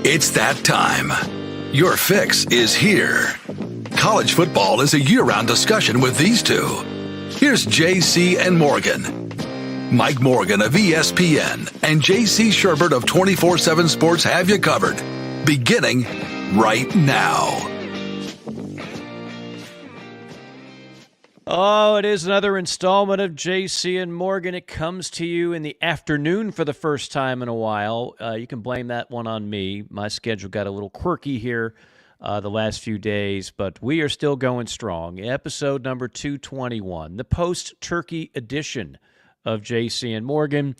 It's that time. Your fix is here. College football is a year-round discussion with these two. Here's JC and Morgan. Mike Morgan of ESPN and JC Shurburtt of 24/7 Sports have you covered. Beginning right now. Oh, it is another installment of JC and Morgan. It comes to you in the afternoon for the first time in a while. You can blame that one on me. My schedule got a little quirky here the last few days, but we are still going strong. Episode number 221, the post-turkey edition of JC and Morgan.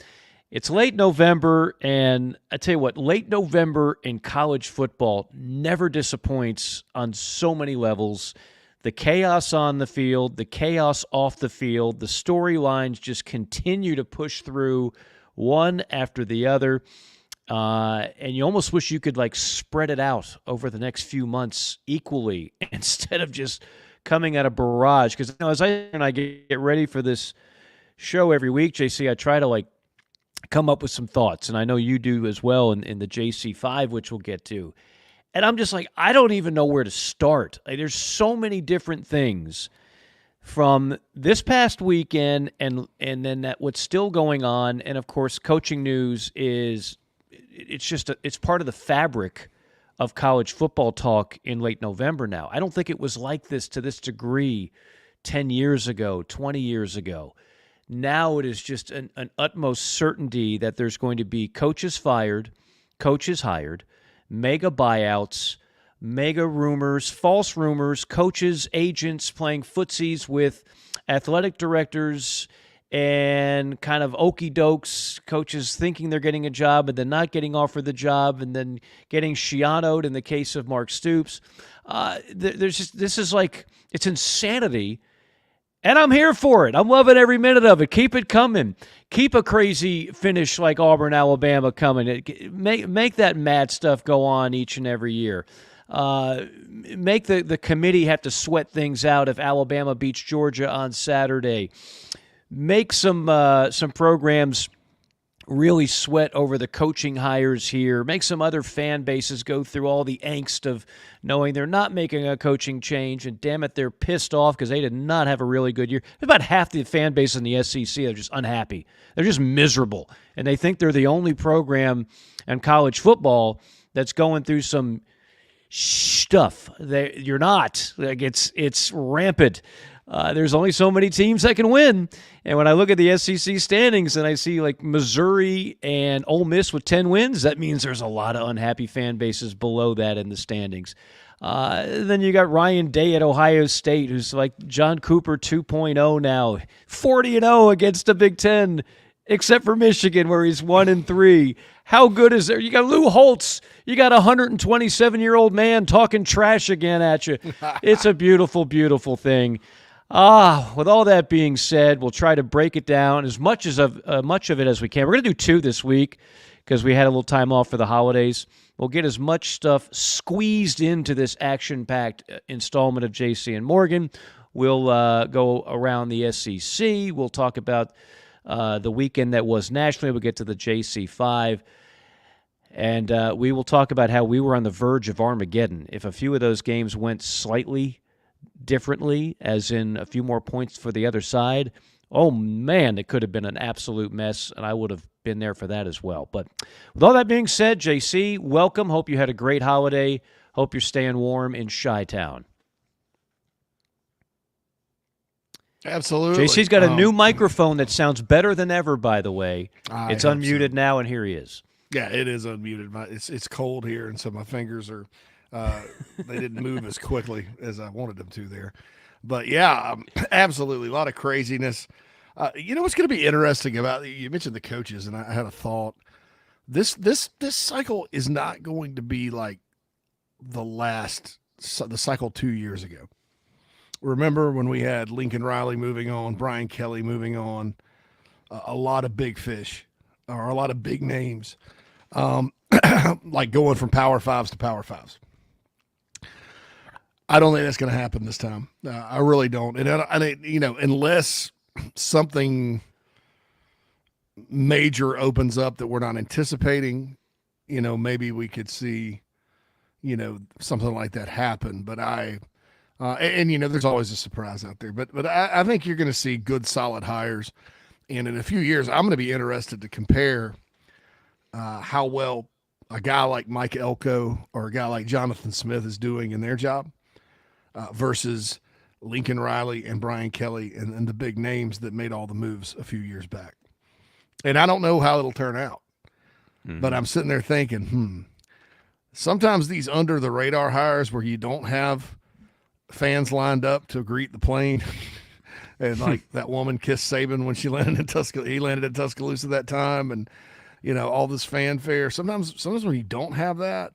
It's late November, and I tell you what, late November in college football never disappoints on so many levels. The chaos on the field, the chaos off the field, the storylines just continue to push through one after the other. And you almost wish you could spread it out over the next few months equally instead of just coming at a barrage. Because as I get ready for this show every week, JC, I try to come up with some thoughts. And I know you do as well in the JC5, which we'll get to. And I'm just I don't even know where to start. There's so many different things from this past weekend and then that what's still going on. And, of course, coaching news is it's part of the fabric of college football talk in late November now. I don't think it was like this to this degree 10 years ago, 20 years ago. Now it is just an utmost certainty that there's going to be coaches fired, coaches hired, mega buyouts, mega rumors, false rumors, coaches, agents playing footsies with athletic directors and kind of okey dokes, coaches thinking they're getting a job and then not getting offered the job and then getting shianoed in the case of Mark Stoops. It's insanity. And I'm here for it. I'm loving every minute of it. Keep it coming. Keep a crazy finish like Auburn, Alabama coming. Make that mad stuff go on each and every year. Make the committee have to sweat things out if Alabama beats Georgia on Saturday. Make some programs really sweat over the coaching hires here. Make some other fan bases go through all the angst of knowing they're not making a coaching change, and damn it, they're pissed off because they did not have a really good year. About half the fan base in the SEC are just unhappy. They're just miserable, and they think they're the only program in college football that's going through some stuff. You're not. It's rampant. There's only so many teams that can win. And when I look at the SEC standings and I see Missouri and Ole Miss with 10 wins, that means there's a lot of unhappy fan bases below that in the standings. Then you got Ryan Day at Ohio State, who's like John Cooper 2.0 now, 40-0 against the Big Ten, except for Michigan where he's 1-3. How good is there? You got Lou Holtz. You got a 127-year-old man talking trash again at you. It's a beautiful, beautiful thing. With all that being said, we'll try to break it down as much of it as we can. We're going to do 2 this week because we had a little time off for the holidays. We'll get as much stuff squeezed into this action-packed installment of JC and Morgan. We'll go around the SEC. We'll talk about the weekend that was nationally. We'll get to the JC5. And we will talk about how we were on the verge of Armageddon. If a few of those games went slightly differently, as in a few more points for the other side, oh man, it could have been an absolute mess, and I would have been there for that as well. But with all that being said, JC, welcome. Hope you had a great holiday. Hope you're staying warm in Chi-Town. Absolutely. JC's got a new microphone that sounds better than ever, by the way. It's unmuted now, and here he is. Yeah, it is unmuted. It's cold here, and so my fingers are they didn't move as quickly as I wanted them to there. But yeah, absolutely, a lot of craziness. You know what's going to be interesting about, you mentioned the coaches, and I had a thought. This cycle is not going to be like the cycle 2 years ago. Remember when we had Lincoln Riley moving on, Brian Kelly moving on, a lot of big fish or a lot of big names, like going from Power Fives to Power Fives. I don't think that's going to happen this time. I really don't. And I, unless something major opens up that we're not anticipating, maybe we could see, something like that happen. But there's always a surprise out there. But I think you're going to see good, solid hires. And in a few years, I'm going to be interested to compare how well a guy like Mike Elko or a guy like Jonathan Smith is doing in their job versus Lincoln Riley and Brian Kelly and the big names that made all the moves a few years back. And I don't know how it'll turn out, but I'm sitting there thinking, sometimes these under the radar hires where you don't have fans lined up to greet the plane and like that woman kissed Saban when she landed in Tuscaloosa, he landed in Tuscaloosa that time. And, all this fanfare. Sometimes when you don't have that,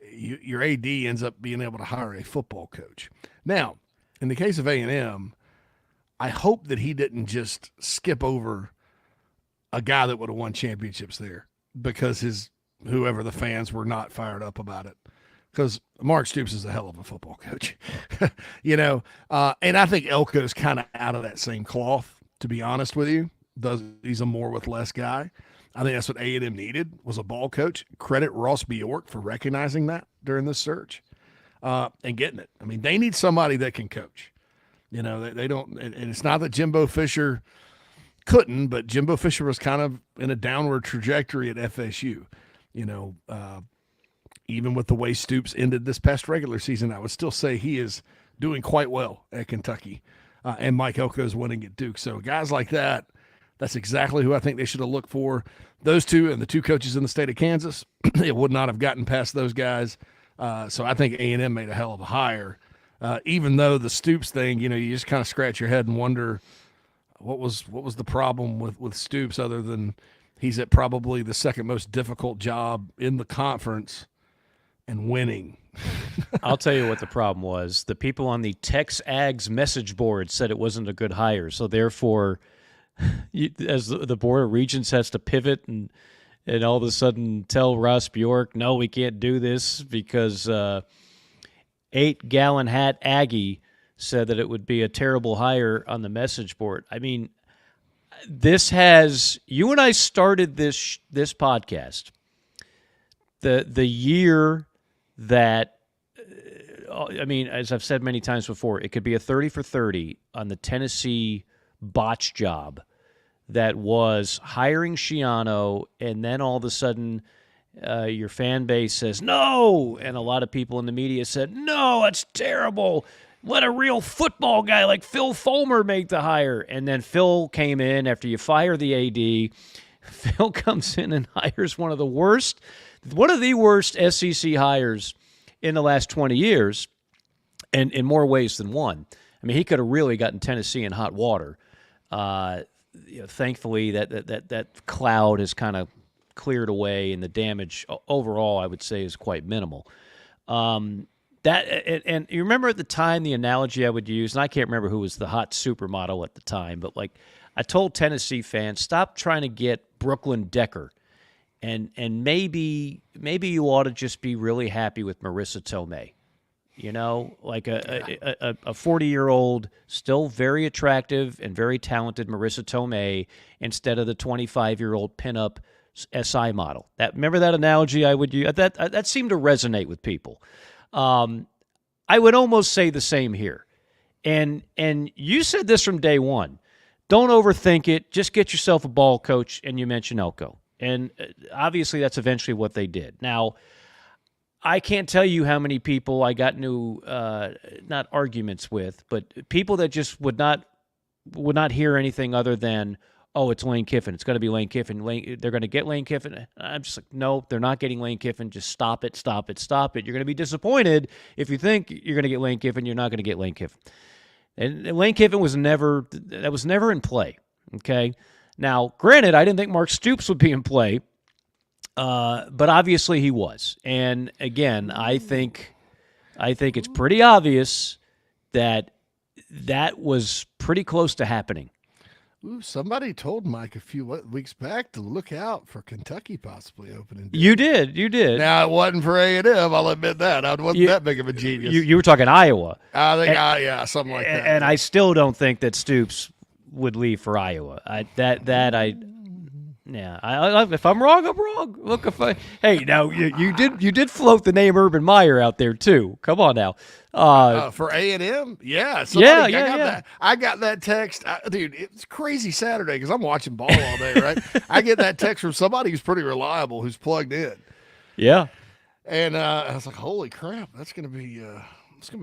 your AD ends up being able to hire a football coach. Now, in the case of A&M, I hope that he didn't just skip over a guy that would have won championships there because whoever the fans were not fired up about it. Because Mark Stoops is a hell of a football coach, and I think Elko's kind of out of that same cloth, to be honest with you. He's a more with less guy. I think that's what A&M needed was a ball coach. Credit Ross Bjork for recognizing that during this search and getting it. I mean, they need somebody that can coach. They don't, and it's not that Jimbo Fisher couldn't, but Jimbo Fisher was kind of in a downward trajectory at FSU. Even with the way Stoops ended this past regular season, I would still say he is doing quite well at Kentucky. And Mike Elko is winning at Duke. So guys like that, that's exactly who I think they should have looked for. Those two and the two coaches in the state of Kansas, it would not have gotten past those guys. So I think A&M made a hell of a hire. Even though the Stoops thing, you just kind of scratch your head and wonder what was the problem with Stoops other than he's at probably the second most difficult job in the conference and winning. I'll tell you what the problem was. The people on the Tex Ags message board said it wasn't a good hire. So therefore, as the Board of Regents has to pivot and all of a sudden tell Ross Bjork, no, we can't do this because 8-gallon hat Aggie said that it would be a terrible hire on the message board. I mean, you and I started this podcast the year that, as I've said many times before, it could be a 30 for 30 on the Tennessee botch job that was hiring Schiano, and then all of a sudden your fan base says, no, and a lot of people in the media said, no, it's terrible. Let a real football guy like Phil Fulmer make the hire. And then Phil came in after you fire the AD. Phil comes in and hires one of the worst SEC hires in the last 20 years, and in more ways than one. I mean, he could have really gotten Tennessee in hot water. Thankfully, that cloud has kind of cleared away, and the damage overall, I would say, is quite minimal. And you remember at the time the analogy I would use, and I can't remember who was the hot supermodel at the time, but like I told Tennessee fans, stop trying to get Brooklyn Decker. And maybe you ought to just be really happy with Marissa Tomei. Like a 40-year-old, still very attractive and very talented Marissa Tomei instead of the 25-year-old pinup SI model. Remember that analogy I would use? That seemed to resonate with people. I would almost say the same here. And you said this from day one. Don't overthink it. Just get yourself a ball coach, and you mentioned Elko. And obviously that's eventually what they did. Now, I can't tell you how many people I got into, not arguments with, but people that just would not hear anything other than, oh, it's Lane Kiffin. It's going to be Lane Kiffin. They're going to get Lane Kiffin. I'm just like, no, they're not getting Lane Kiffin. Just stop it, stop it, stop it. You're going to be disappointed if you think you're going to get Lane Kiffin. You're not going to get Lane Kiffin. And Lane Kiffin was never in play, okay? Now, granted, I didn't think Mark Stoops would be in play, but obviously he was. And again, I think it's pretty obvious that was pretty close to happening. Ooh, somebody told Mike a few weeks back to look out for Kentucky possibly opening. You did. Now, it wasn't for A&M, I'll admit that. I wasn't that big of a genius. You were talking Iowa. I think, something like that. And I still don't think that Stoops would leave for Iowa. If I'm wrong, I'm wrong. Look, hey, now you did float the name Urban Meyer out there too. Come on now. For A&M, yeah, I got that text, dude. It's crazy Saturday because I'm watching ball all day, right? I get that text from somebody who's pretty reliable, who's plugged in. Yeah, and I was like, holy crap, that's gonna be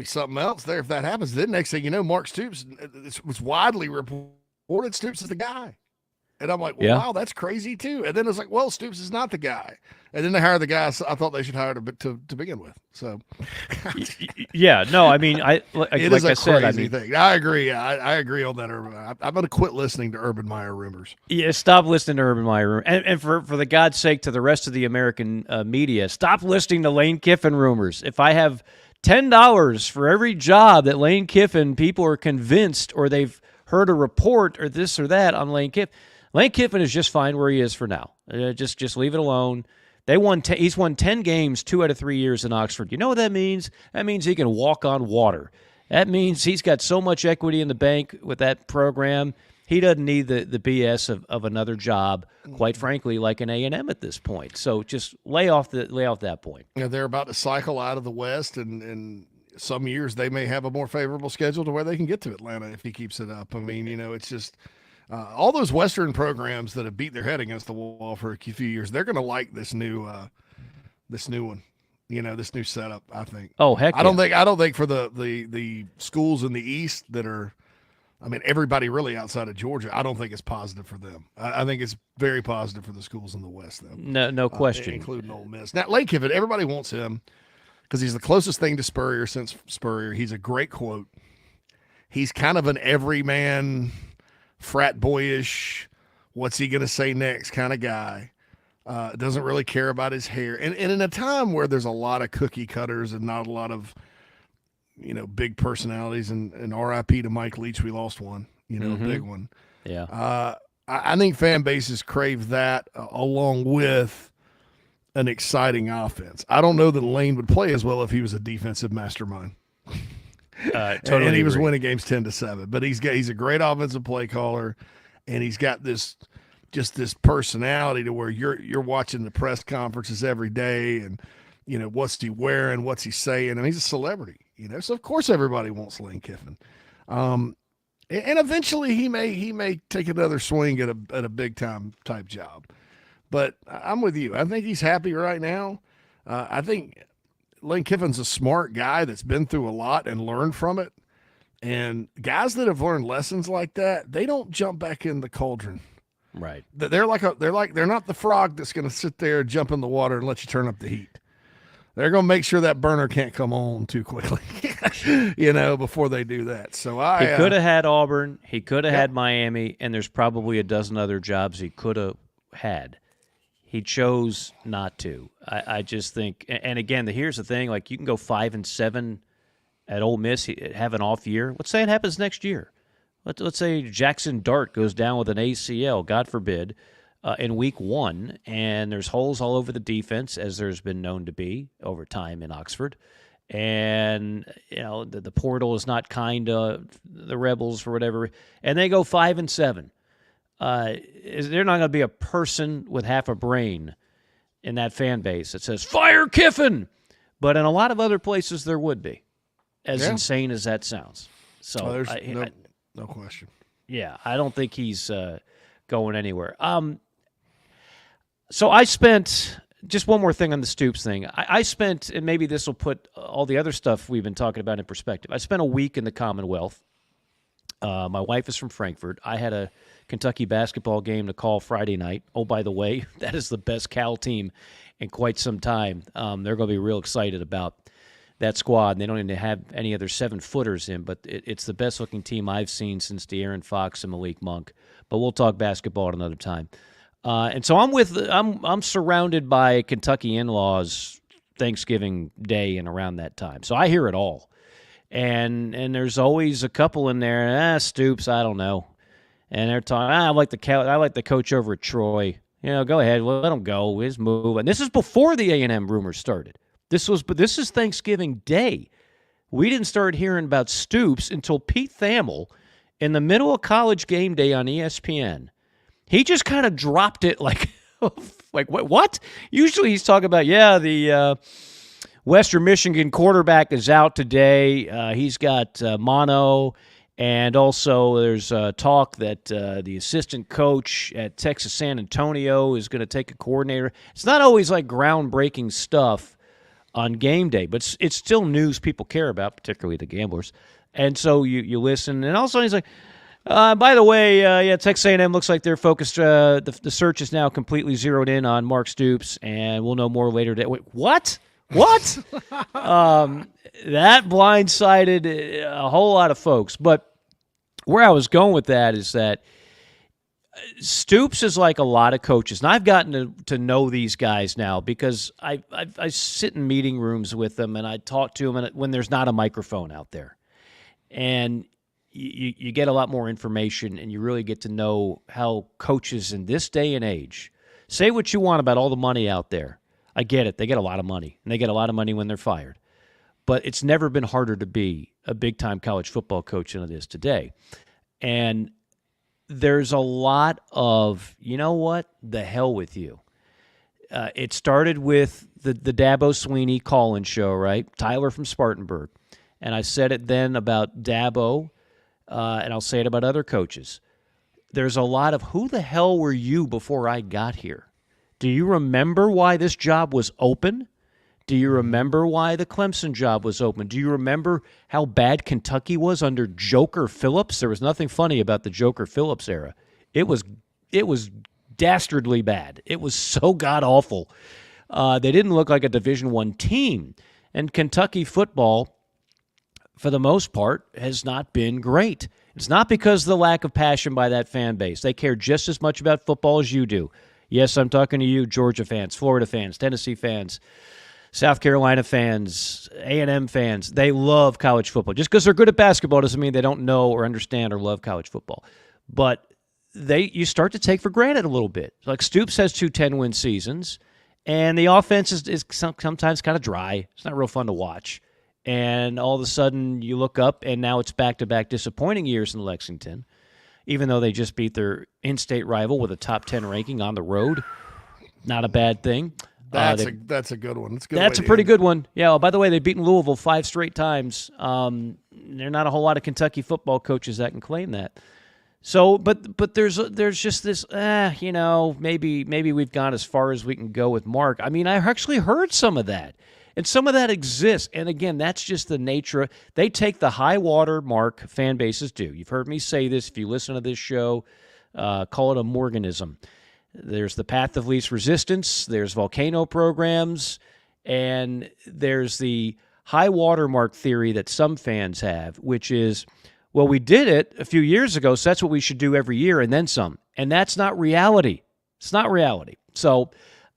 something else there if that happens. Then next thing you know, Mark Stoops, it was widely reported Stoops is the guy. And I'm like, well, wow, that's crazy too. And then it's like, well, Stoops is not the guy. And then they hire the guy I thought they should hire to begin with. So, yeah, no, I mean, it is a crazy thing. I agree. I agree on that. Urban. I'm going to quit listening to Urban Meyer rumors. Yeah, stop listening to Urban Meyer. And for the God's sake, to the rest of the American media, stop listening to Lane Kiffin rumors. If I have $10 for every job that Lane Kiffin, people are convinced or they've heard a report or this or that on Lane Kiffin. Lane Kiffin is just fine where he is for now. Just leave it alone. He's won 10 games 2 out of 3 years in Oxford. You know what that means? That means he can walk on water. That means he's got so much equity in the bank with that program. He doesn't need the BS of another job, quite frankly, like an A&M at this point. So just lay off that point. Yeah, they're about to cycle out of the West, and some years they may have a more favorable schedule to where they can get to Atlanta if he keeps it up. I mean, it's just. All those Western programs that have beat their head against the wall for a few years, they're going to like this new one, this new setup. I think. Oh heck! I don't think for the schools in the East that are, I mean, everybody really outside of Georgia. I don't think it's positive for them. I think it's very positive for the schools in the West, though. No question, including Ole Miss. Now, Lane Kiffin, everybody wants him because he's the closest thing to Spurrier since Spurrier. He's a great quote. He's kind of an everyman. Frat boyish, what's he going to say next kind of guy. Doesn't really care about his hair. And in a time where there's a lot of cookie cutters and not a lot of, big personalities, and RIP to Mike Leach, we lost one, a big one. Yeah. I think fan bases crave that along with an exciting offense. I don't know that Lane would play as well if he was a defensive mastermind. Totally and he was agree. winning games 10-7, but he's a great offensive play caller, and he's got this personality to where you're watching the press conferences every day, and what's he wearing, what's he saying, and he's a celebrity, so of course everybody wants Lane Kiffin, and eventually he may take another swing at a big time type job, but I'm with you. I think he's happy right now. I think Lane Kiffin's a smart guy that's been through a lot and learned from it. And guys that have learned lessons like that, they don't jump back in the cauldron. Right. They're not the frog that's going to sit there, jump in the water, and let you turn up the heat. They're going to make sure that burner can't come on too quickly, before they do that. So he could have had Auburn. He could have had Miami, and there's probably a dozen other jobs he could have had. He chose not to. I just think, and again, here's the thing: like you can go 5-7 at Ole Miss, have an off year. Let's say it happens next year. Let's say Jackson Dart goes down with an ACL, God forbid, in week 1, and there's holes all over the defense, as there's been known to be over time in Oxford. And the portal is not kind to the Rebels for whatever, and they go 5-7. Is there not going to be a person with half a brain in that fan base that says, fire Kiffin? But in a lot of other places there would be, as insane as that sounds. So there's no question. Yeah, I don't think he's going anywhere. So I spent, just one more thing on the Stoops thing. I spent, and maybe this will put all the other stuff we've been talking about in perspective. I spent a week in the Commonwealth. My wife is from Frankfurt. I had a Kentucky basketball game to call Friday night. Oh, by the way, that is the best Cal team in quite some time. They're going to be real excited about that squad. And they don't even have any other 7-footers in, but it's the best-looking team I've seen since De'Aaron Fox and Malik Monk. But we'll talk basketball at another time. And so I'm surrounded by Kentucky in-laws Thanksgiving Day and around that time. So I hear it all. And there's always a couple in there, Stoops, I don't know. And they're talking, I like the coach over at Troy. Go ahead, let him go. His move. And this is before the A&M rumors started. This is Thanksgiving Day. We didn't start hearing about Stoops until Pete Thamel in the middle of College Game Day on ESPN. He just kind of dropped it like, like what? Usually he's talking about, the Western Michigan quarterback is out today. He's got mono, and also there's talk that the assistant coach at Texas San Antonio is going to take a coordinator. It's not always like groundbreaking stuff on game day, but it's still news people care about, particularly the gamblers. And so you listen, and also he's like, by the way, Texas A&M looks like they're focused. The search is now completely zeroed in on Mark Stoops, and we'll know more later today. Wait, what? What? That blindsided a whole lot of folks. But where I was going with that is that Stoops is like a lot of coaches, and I've gotten to know these guys now because I sit in meeting rooms with them, and I talk to them when there's not a microphone out there. And you get a lot more information, and you really get to know how coaches in this day and age, say what you want about all the money out there. I get it. They get a lot of money, and they get a lot of money when they're fired. But it's never been harder to be a big-time college football coach than it is today. And there's a lot of, you know what, the hell with you. It started with the Dabo Sweeney call-in show, right? Tyler from Spartanburg. And I said it then about Dabo, and I'll say it about other coaches. There's a lot of, who the hell were you before I got here? Do you remember why this job was open? Do you remember why the Clemson job was open? Do you remember how bad Kentucky was under Joker Phillips? There was nothing funny about the Joker Phillips era. It was dastardly bad. It was so god-awful. They didn't look like a Division I team. And Kentucky football, for the most part, has not been great. It's not because of the lack of passion by that fan base. They care just as much about football as you do. Yes, I'm talking to you, Georgia fans, Florida fans, Tennessee fans, South Carolina fans, A&M fans. They love college football. Just because they're good at basketball doesn't mean they don't know or understand or love college football. But you start to take for granted a little bit. Like Stoops has 2 10-win seasons, and the offense is sometimes kind of dry. It's not real fun to watch. And all of a sudden you look up, and now it's back-to-back disappointing years in Lexington, even though they just beat their in-state rival with a top 10 ranking on the road. Not a bad thing. That's a good one. That's a pretty good one. Yeah, by the way, they've beaten Louisville 5 straight times. There are not a whole lot of Kentucky football coaches that can claim that. So, but there's just this, maybe we've gone as far as we can go with Mark. I mean, I actually heard some of that. And some of that exists. And again, that's just the nature. They take the high water mark fan bases do. You've heard me say this. If you listen to this show, call it a Morganism. There's the path of least resistance. There's volcano programs. And there's the high water mark theory that some fans have, which is, well, we did it a few years ago, so that's what we should do every year and then some. And that's not reality. It's not reality. So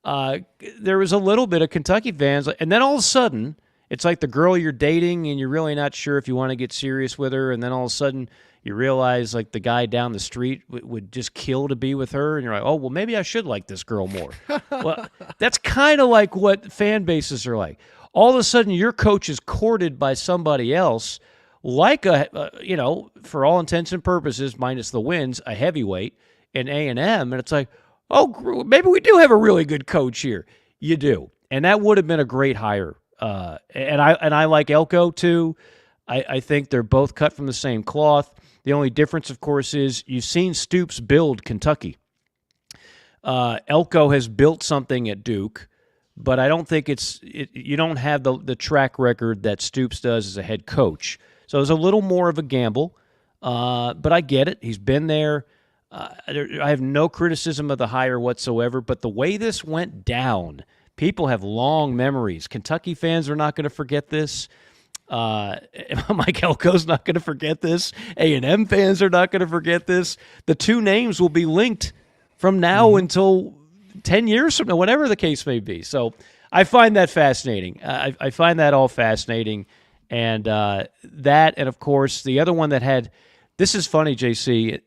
there was a little bit of Kentucky fans, and then all of a sudden, it's like the girl you're dating, and you're really not sure if you want to get serious with her, and then all of a sudden you realize like the guy down the street would just kill to be with her, and you're like, oh, well, maybe I should like this girl more. Well, that's kind of like what fan bases are like. All of a sudden, your coach is courted by somebody else, like for all intents and purposes, minus the wins, a heavyweight in A&M, and it's like, oh, maybe we do have a really good coach here. You do. And that would have been a great hire. And I like Elko, too. I think they're both cut from the same cloth. The only difference, of course, is you've seen Stoops build Kentucky. Elko has built something at Duke, but I don't think you don't have the track record that Stoops does as a head coach. So it's a little more of a gamble, but I get it. He's been there. I have no criticism of the hire whatsoever, but the way this went down, people have long memories. Kentucky fans are not going to forget this. Mike Elko's not going to forget this. A&M fans are not going to forget this. The two names will be linked from now until 10 years from now, whatever the case may be. So I find that fascinating. I find that all fascinating. And that, and of course, the other one that had, this is funny, JC,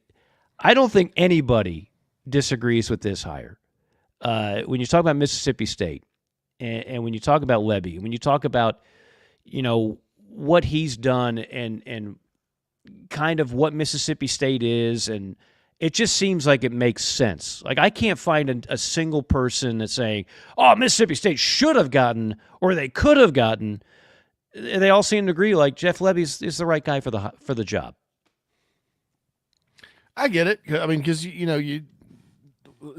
I don't think anybody disagrees with this hire. When you talk about Mississippi State, and when you talk about Lebby, when you talk about, what he's done and kind of what Mississippi State is, and it just seems like it makes sense. Like, I can't find a single person that's saying, oh, Mississippi State should have gotten or they could have gotten. They all seem to agree like Jeff Lebby is the right guy for the job. I get it. I mean, because,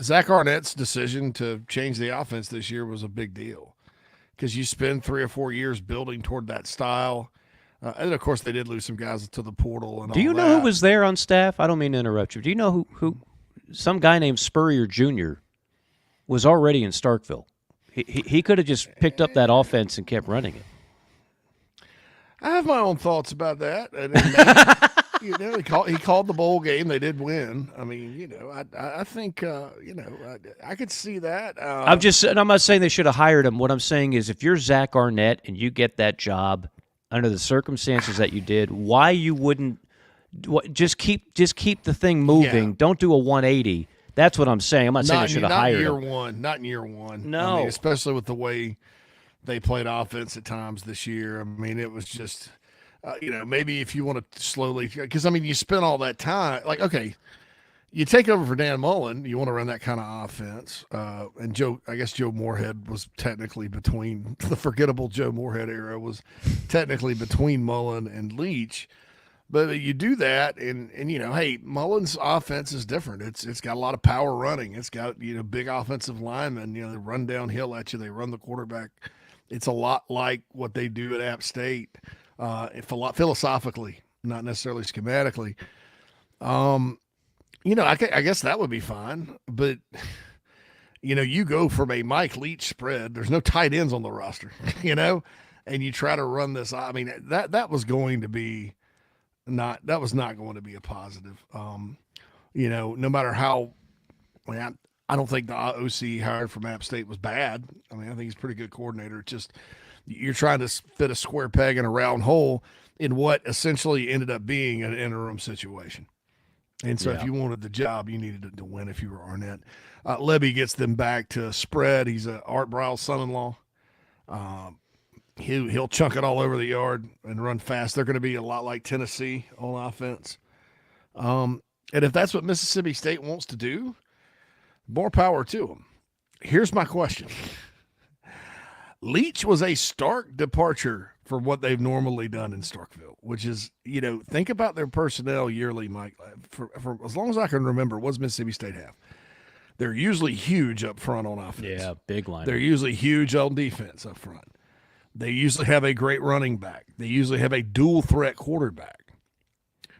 Zach Arnett's decision to change the offense this year was a big deal because you spend 3 or 4 years building toward that style. And, of course, they did lose some guys to the portal. And do you know who was there on staff? I don't mean to interrupt you. Do you know who some guy named Spurrier Jr. was already in Starkville? He could have just picked up that offense and kept running it. I have my own thoughts about that. And he called the bowl game. They did win. I mean, I think, I could see that. I'm not saying they should have hired him. What I'm saying is if you're Zach Arnett and you get that job under the circumstances that you did, why you wouldn't just keep the thing moving? Yeah. Don't do a 180. That's what I'm saying. I'm not saying they should have hired him. Not in year one. No. I mean, especially with the way they played offense at times this year. I mean, it was just – maybe if you want to slowly, because I mean, you spend all that time, like, okay, you take over for Dan Mullen, you want to run that kind of offense. And I guess Joe Moorhead was technically between the forgettable Joe Moorhead era was technically between Mullen and Leach. But you do that, and hey, Mullen's offense is different. It's got a lot of power running. It's got big offensive linemen. They run downhill at you. They run the quarterback. It's a lot like what they do at App State. Philosophically, not necessarily schematically. I guess that would be fine. But, you go from a Mike Leach spread. There's no tight ends on the roster, and you try to run this. I mean, that was going to be not going to be a positive. No matter how, I don't think the OC hired from App State was bad. I mean, I think he's a pretty good coordinator. It's just, you're trying to fit a square peg in a round hole in what essentially ended up being an interim situation. And so if you wanted the job, you needed to win if you were Arnett. Lebby gets them back to spread. He's Art Briles' son-in-law. He'll chunk it all over the yard and run fast. They're going to be a lot like Tennessee on offense. And if that's what Mississippi State wants to do, more power to them. Here's my question. Leach was a stark departure from what they've normally done in Starkville, which is, think about their personnel yearly, Mike. For as long as I can remember, what does Mississippi State have? They're usually huge up front on offense. Yeah, big line. They're usually huge on defense up front. They usually have a great running back. They usually have a dual threat quarterback.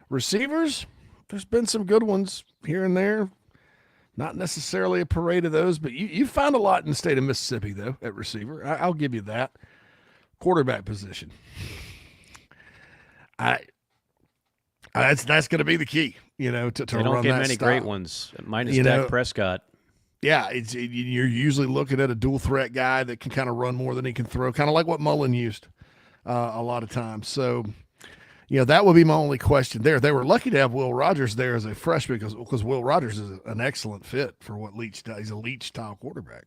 Receivers, there's been some good ones here and there. Not necessarily a parade of those, but you found a lot in the state of Mississippi, though, at receiver. I'll give you that. Quarterback position. That's going to be the key, to run that They don't get many style. great ones, minus Dak Prescott. Yeah, you're usually looking at a dual threat guy that can kind of run more than he can throw, kind of like what Mullen used a lot of times. So, that would be my only question there. They were lucky to have Will Rogers there as a freshman because Will Rogers is an excellent fit for what Leach does. He's a Leach-style quarterback.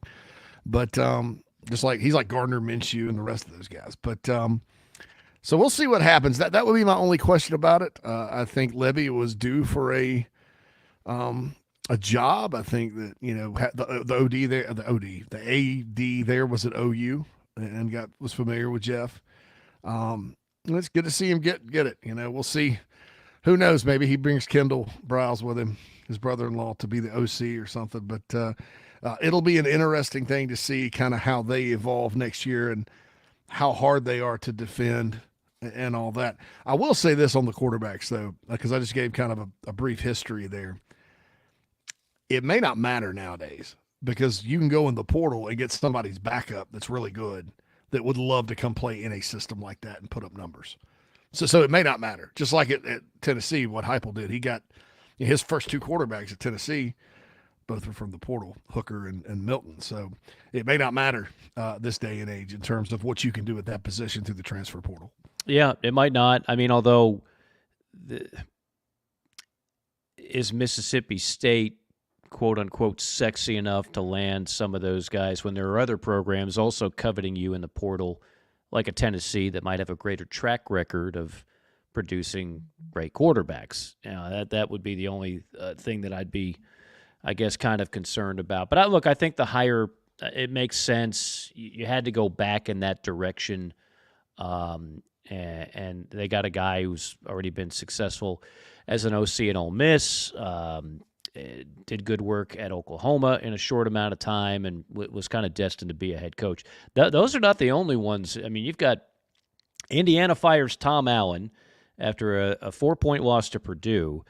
But just like he's like Gardner Minshew and the rest of those guys. But so we'll see what happens. That would be my only question about it. I think Lebby was due for a job. I think that, the OD there, the AD there was at OU and was familiar with Jeff. It's good to see him get it. We'll see. Who knows? Maybe he brings Kendall Briles with him, his brother-in-law, to be the OC or something. But it'll be an interesting thing to see kind of how they evolve next year and how hard they are to defend and all that. I will say this on the quarterbacks, though, because I just gave kind of a brief history there. It may not matter nowadays because you can go in the portal and get somebody's backup that's really good that would love to come play in a system like that and put up numbers. So it may not matter. Just like at Tennessee, what Heupel did. He got his first two quarterbacks at Tennessee, both were from the portal, Hooker and Milton. So it may not matter this day and age in terms of what you can do at that position through the transfer portal. Yeah, it might not. I mean, although is Mississippi State quote-unquote sexy enough to land some of those guys when there are other programs also coveting you in the portal, like a Tennessee that might have a greater track record of producing great quarterbacks. That would be the only thing that I'd be, I guess, kind of concerned about. But I think the hire, it makes sense. You had to go back in that direction, and they got a guy who's already been successful as an OC at Ole Miss, did good work at Oklahoma in a short amount of time, and was kind of destined to be a head coach. Those are not the only ones. I mean, you've got Indiana fires Tom Allen after a 4-point loss to Purdue.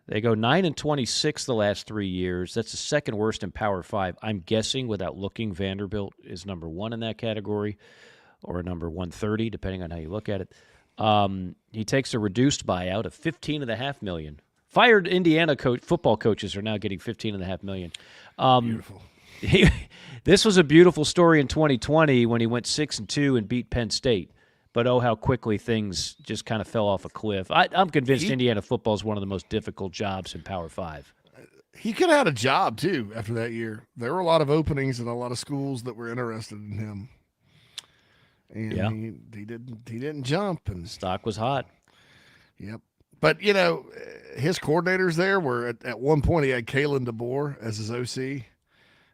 They go 9-26 the last 3 years. That's the second worst in Power 5. I'm guessing, without looking, Vanderbilt is number 1 in that category, or number 130, depending on how you look at it. He takes a reduced buyout of $15.5 million. Fired Indiana football coaches are now getting $15.5 million. Beautiful. This was a beautiful story in 2020 when he went 6-2 and beat Penn State. But how quickly things just kind of fell off a cliff. I'm convinced Indiana football is one of the most difficult jobs in Power 5. He could have had a job, too, after that year. There were a lot of openings and a lot of schools that were interested in him. And he didn't jump. And stock was hot. Yep. But, his coordinators there were, at one point, he had Kalen DeBoer as his OC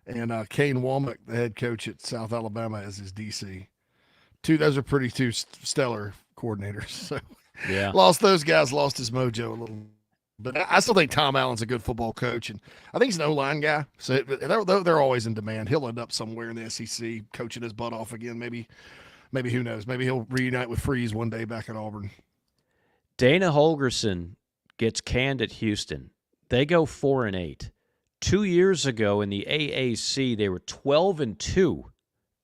and Kane Womack, the head coach at South Alabama, as his DC. Those are two stellar coordinators. So, lost those guys, lost his mojo a little. But I still think Tom Allen's a good football coach, and I think he's an O-line guy. So they're always in demand. He'll end up somewhere in the SEC coaching his butt off again. Maybe who knows? Maybe he'll reunite with Freeze one day back at Auburn. Dana Holgorsen gets canned at Houston. They go 4-8. 2 years ago in the AAC, they were 12-2.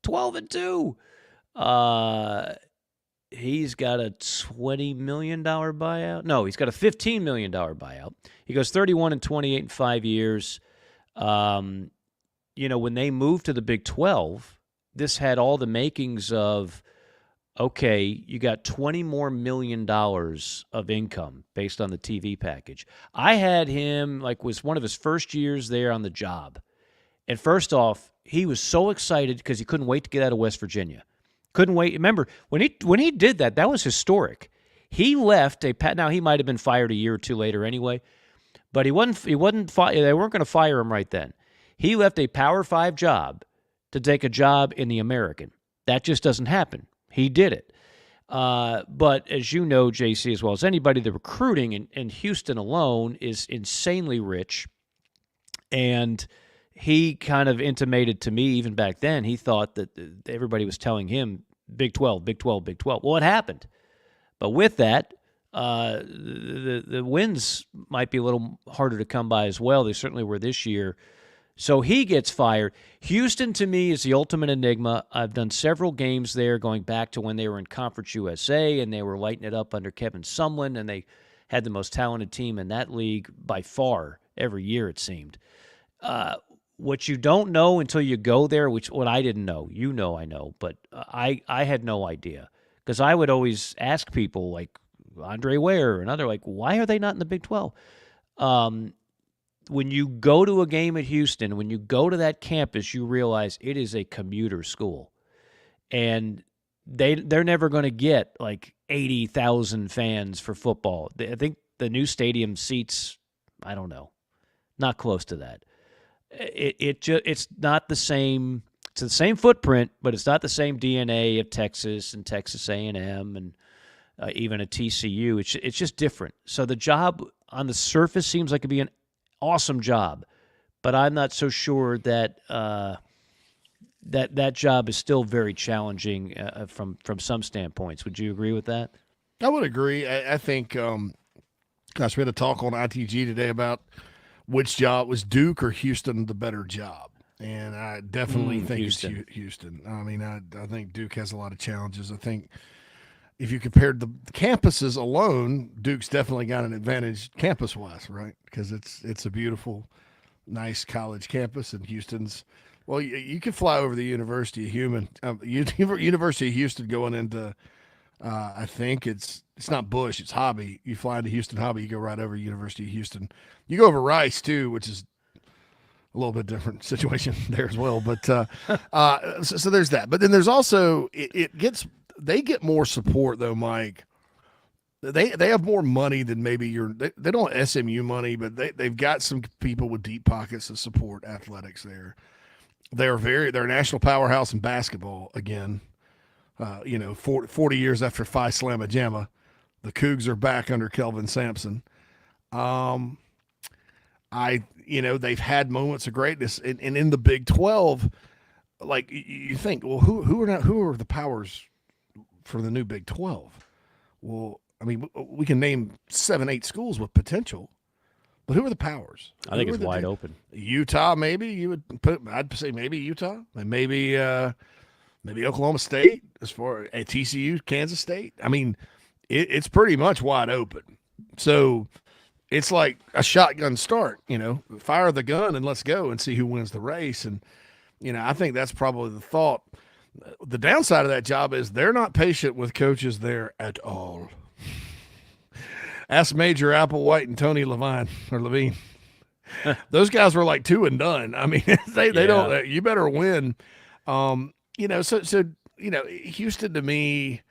12-2. He's got a $20 million buyout. No, he's got a $15 million buyout. He goes 31-28 in 5 years. When they moved to the Big 12, this had all the makings of, okay, you got $20 more million of income based on the TV package. I had him, was one of his first years there on the job. And first off, he was so excited because he couldn't wait to get out of West Virginia. Couldn't wait. Remember, when he did that, that was historic. He left now he might have been fired a year or two later anyway, but they weren't going to fire him right then. He left a Power 5 job to take a job in the American. That just doesn't happen. He did it. But as you know, JC, as well as anybody, the recruiting in Houston alone is insanely rich. And he kind of intimated to me, even back then, he thought that everybody was telling him Big 12, Big 12, Big 12. Well, it happened. But with that, the wins might be a little harder to come by as well. They certainly were this year. So he gets fired. Houston, to me, is the ultimate enigma. I've done several games there going back to when they were in Conference USA, and they were lighting it up under Kevin Sumlin, and they had the most talented team in that league by far every year, it seemed. What you don't know until you go there, what I didn't know, I know, but I had no idea. Because I would always ask people like Andre Ware and other, why are they not in the Big 12? When you go to a game at Houston, when you go to that campus, you realize it is a commuter school. And they're never going to get 80,000 fans for football. I think the new stadium seats, I don't know, not close to that. It's not the same. It's the same footprint, but it's not the same DNA of Texas and Texas A&M and even a TCU. It's just different. So the job on the surface seems like it'd be an awesome job, but I'm not so sure that that job is still very challenging from some standpoints. Would you agree with that? I would agree. I think, gosh, we had a talk on ITG today about which job was Duke or Houston the better job. And I definitely think Houston. It's Houston. I mean, I think Duke has a lot of challenges. I think if you compared the campuses alone, Duke's definitely got an advantage campus-wise, right? Because it's a beautiful, nice college campus, and Houston's – well, you can fly over the University of Houston going into I think it's not Bush, it's Hobby. You fly into Houston Hobby, you go right over University of Houston. You go over Rice, too, which is a little bit different situation there as well. But so there's that. But then there's also they get more support though, Mike, they have more money than maybe they don't have SMU money, but they've got some people with deep pockets to support athletics there. They're a national powerhouse in basketball again. 40 years after Phi Slamma Jamma, the Cougs are back under Kelvin Sampson. They've had moments of greatness, and in the Big 12, like you think, well, who are the powers for the new Big 12? Well, I mean, we can name 7-8 schools with potential, but who are the powers? I think it's wide open. Utah, maybe you would put. I'd say maybe Utah, and maybe Oklahoma State, as far as TCU, Kansas State. I mean, it's pretty much wide open. So it's like a shotgun start. Fire the gun and let's go and see who wins the race. And I think that's probably the thought. The downside of that job is they're not patient with coaches there at all. Ask Major Applewhite and Tony Levine. Those guys were like 2 and done. I mean, they don't. You better win. Houston to me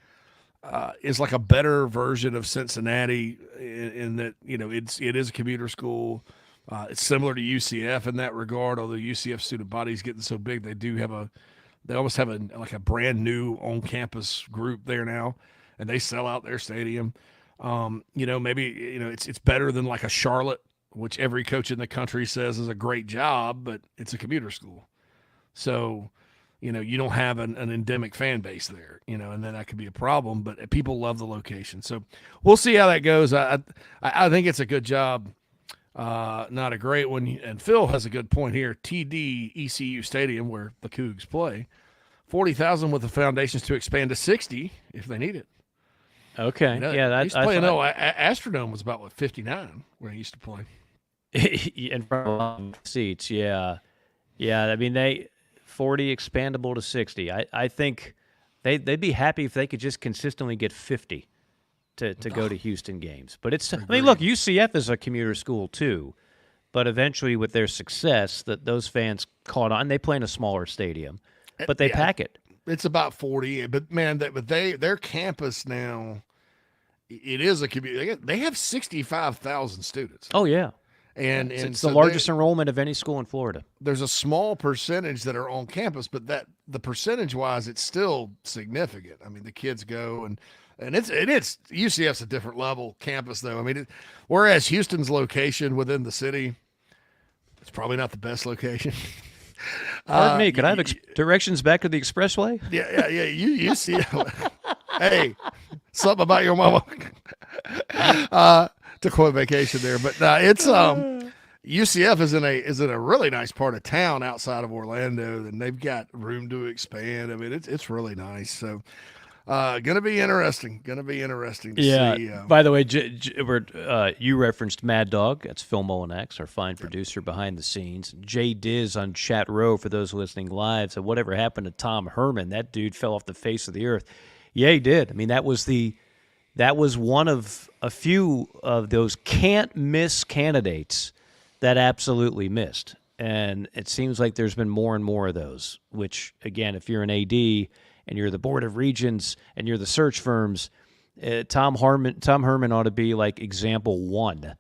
is like a better version of Cincinnati in that it is a commuter school. It's similar to UCF in that regard. Although UCF student body is getting so big, they almost have a brand new on campus group there now, and they sell out their stadium. It's better than like a Charlotte, which every coach in the country says is a great job, but it's a commuter school. So, you don't have an endemic fan base there, and then that could be a problem, but people love the location. So we'll see how that goes. I think it's a good job, not a great one. And Phil has a good point here. TD ECU Stadium, where the Cougs play, 40,000 with the foundations to expand to 60 if they need it. Okay. That's Astrodome was about 59 where he used to play. In front of seats, yeah. I mean, 40 expandable to 60. I think they'd be happy if they could just consistently get 50 to go to Houston games. But look, UCF is a commuter school too, but eventually with their success, those fans caught on. They play in a smaller stadium, but they pack it. It's about 40, but man, their campus now, it is a community. They have 65,000 students. Oh yeah, and it's the largest enrollment of any school in Florida. There's a small percentage that are on campus, but the percentage wise, it's still significant. I mean, the kids go and it's UCF's a different level campus though. I mean, whereas Houston's location within the city, it's probably not the best location. Pardon me, could I have directions back to the expressway? Yeah. You see, hey, something about your mama. To quote Vacation there, but it's UCF is in a really nice part of town outside of Orlando, and they've got room to expand. I mean, it's really nice. So, gonna be interesting. To see. By the way, you referenced Mad Dog. That's Phil Molinax, our fine producer behind the scenes. Jay Diz on Chat Row for those listening live. So whatever happened to Tom Herman? That dude fell off the face of the earth. Yeah, he did. I mean, that was one of a few of those can't miss candidates that absolutely missed. And it seems like there's been more and more of those, which, again, if you're an AD and you're the Board of Regents and you're the search firms, Tom Herman ought to be like example one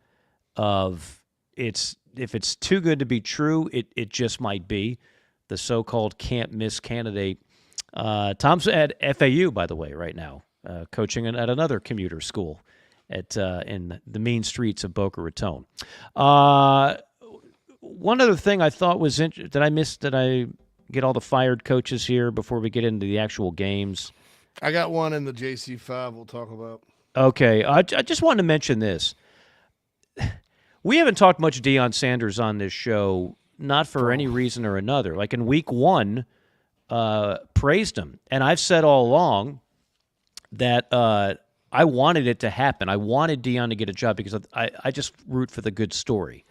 of if it's too good to be true, it just might be the so-called can't miss candidate. Tom's at FAU, by the way, right now, coaching at another commuter school in the mean streets of Boca Raton. One other thing I thought was interesting. Did I get all the fired coaches here before we get into the actual games? I got one in the JC5 we'll talk about. Okay. I just wanted to mention this. We haven't talked much Deion Sanders on this show, not for any reason or another. Like in week one, praised him. And I've said all along that I wanted it to happen. I wanted Deion to get a job because I just root for the good story.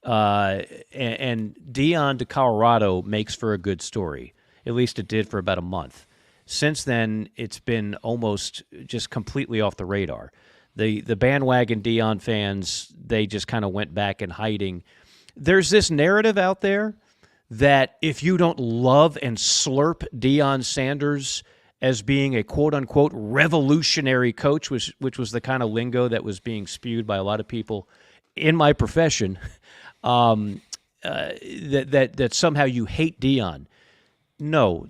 And Deion to Colorado makes for a good story. At least it did for about a month. Since then, it's been almost just completely off the radar. The bandwagon Deion fans, they just kind of went back in hiding. There's this narrative out there that if you don't love and slurp Deion Sanders as being a quote-unquote revolutionary coach, which was the kind of lingo that was being spewed by a lot of people in my profession, that somehow you hate Deion. No,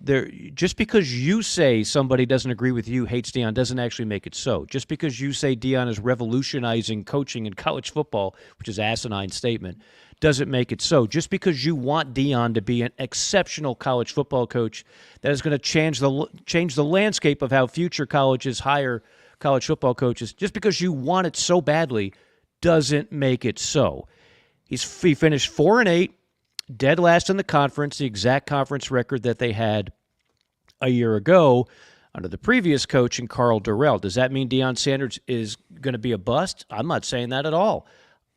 just because you say somebody doesn't agree with you, hates Deion, doesn't actually make it so. Just because you say Deion is revolutionizing coaching in college football, which is an asinine statement, doesn't make it so. Just because you want Deion to be an exceptional college football coach that is going to change the landscape of how future colleges hire college football coaches, just because you want it so badly, doesn't make it so. He finished 4-8, dead last in the conference, the exact conference record that they had a year ago under the previous coach in Carl Durrell. Does that mean Deion Sanders is going to be a bust? I'm not saying that at all.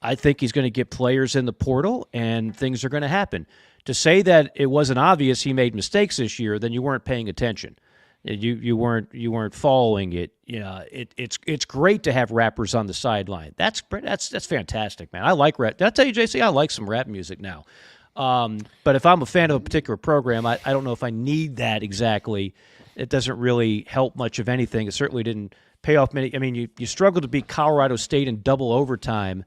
I think he's going to get players in the portal, and things are going to happen. To say that it wasn't obvious he made mistakes this year, then you weren't paying attention. You weren't following it. It's great to have rappers on the sideline. That's fantastic, man. I like rap. Did I tell you, JC? I like some rap music now. But if I'm a fan of a particular program, I don't know if I need that exactly. It doesn't really help much of anything. It certainly didn't pay off many. I mean, you struggled to beat Colorado State in double overtime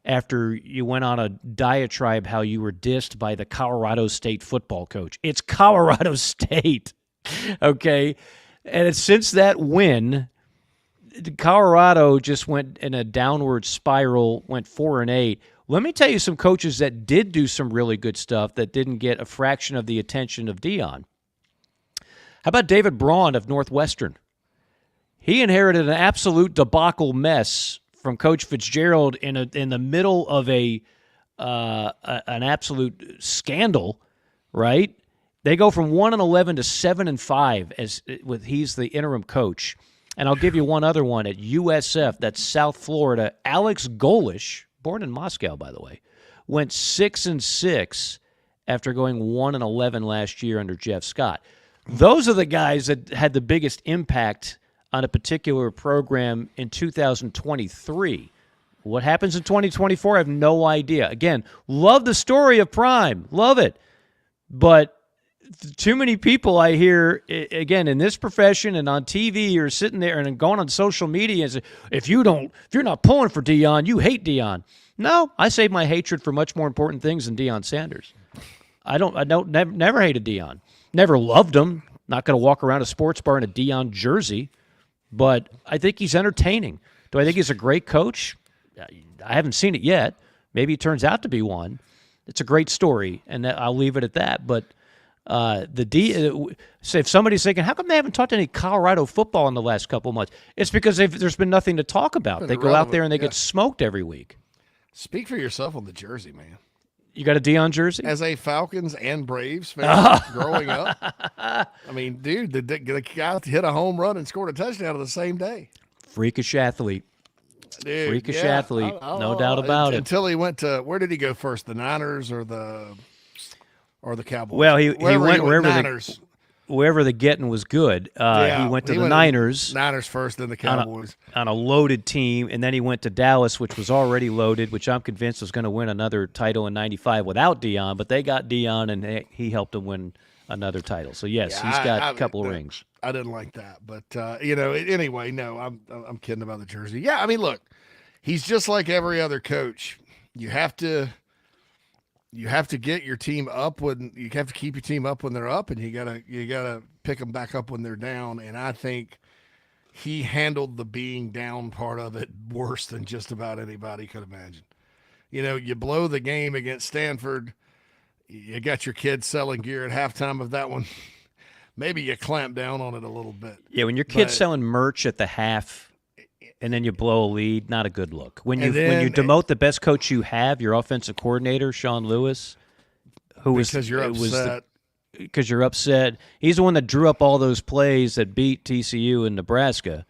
after you went on a diatribe how you were dissed by the Colorado State football coach. It's Colorado State, okay? And since that win, Colorado just went in a downward spiral, went 4-8. Let me tell you some coaches that did do some really good stuff that didn't get a fraction of the attention of Deion. How about David Braun of Northwestern? He inherited an absolute debacle mess from Coach Fitzgerald in the middle of an absolute scandal, right? They go from 1-11 to 7-5 he's the interim coach. And I'll give you one other one at USF, that's South Florida. Alex Golish, born in Moscow, by the way, went 6-6 after going 1-11 last year under Jeff Scott. Those are the guys that had the biggest impact on a particular program in 2023. What happens in 2024, I have no idea. Again, love the story of Prime. Love it. But too many people I hear, again, in this profession and on TV, are sitting there and going on social media and say, if you're not pulling for Deion, you hate Deion. No, I save my hatred for much more important things than Deion Sanders. Never hated Deion. Never loved him. Not going to walk around a sports bar in a Deion jersey. But I think he's entertaining. Do I think he's a great coach? I haven't seen it yet. Maybe he turns out to be one. It's a great story, and I'll leave it at that. But so if somebody's thinking, how come they haven't talked any Colorado football in the last couple of months? It's because there's been nothing to talk about. They go out there and they get smoked every week. Speak for yourself on the jersey, man. You got a Deion jersey? As a Falcons and Braves fan growing up, I mean, dude, the guy hit a home run and scored a touchdown on the same day. Freakish athlete. Dude, Freakish athlete, no doubt about it. Until he went to, where did he go first? The Niners or the Cowboys? Well, he went wherever the getting was good. He went to the Niners. Niners first, then the Cowboys. On a loaded team, and then he went to Dallas, which was already loaded, which I'm convinced was going to win another title in '95 without Deion, but they got Deion, and he helped them win another title. So, yes, he's got a couple of rings. I didn't like that. But, anyway, no, I'm kidding about the jersey. Yeah, I mean, look, he's just like every other coach. You have to get your team up you have to keep your team up when they're up, and you gotta pick them back up when they're down. And I think he handled the being down part of it worse than just about anybody could imagine. You blow the game against Stanford, you got your kids selling gear at halftime of that one. Maybe you clamp down on it a little bit. Yeah, when your kid's selling merch at the half and then you blow a lead, not a good look. When you demote the best coach you have, your offensive coordinator, Sean Lewis, because you're upset. He's the one that drew up all those plays that beat TCU and Nebraska,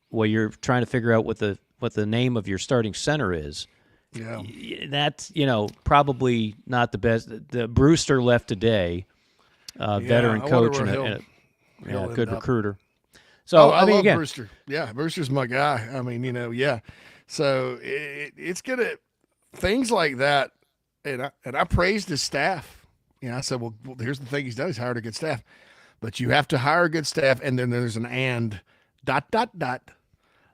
where you're trying to figure out what the name of your starting center is. Yeah, that's probably not the best. The Brewster left today, veteran coach and a good recruiter. So I love again, Brewster. Yeah, Brewster's my guy. I mean, yeah. So it's gonna things like that, and I praised his staff. I said, well, here's the thing he's done: he's hired a good staff. but you have to hire a good staff. And then there's an and ...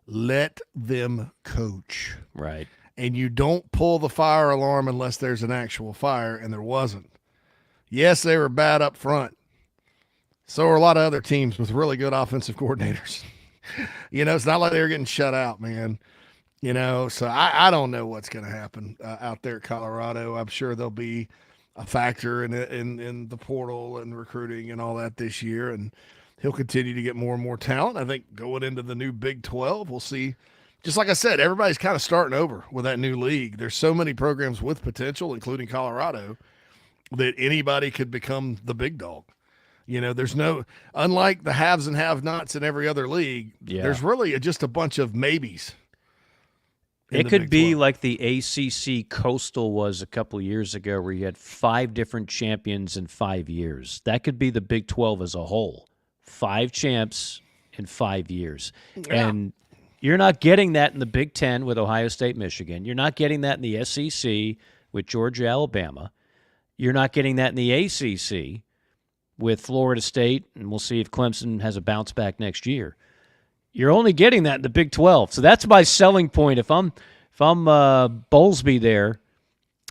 let them coach. Right. And you don't pull the fire alarm unless there's an actual fire, and there wasn't. Yes, they were bad up front. So are a lot of other teams with really good offensive coordinators. It's not like they were getting shut out, man. So I don't know what's going to happen out there at Colorado. I'm sure there'll be a factor in the portal and recruiting and all that this year, and he'll continue to get more and more talent. I think going into the new Big 12, we'll see. Just like I said, everybody's kind of starting over with that new league. There's so many programs with potential, including Colorado, that anybody could become the big dog. There's no, unlike the haves and have-nots in every other league, there's really just a bunch of maybes. It could be like the ACC Coastal was a couple of years ago, where you had 5 different champions in 5 years. That could be the Big 12 as a whole. 5 champs in 5 years. Yeah. And you're not getting that in the Big 10 with Ohio State, Michigan. You're not getting that in the SEC with Georgia, Alabama. You're not getting that in the ACC with Florida State, and we'll see if Clemson has a bounce back next year. You're only getting that in the Big 12. So that's my selling point. If I'm Bowlesby there,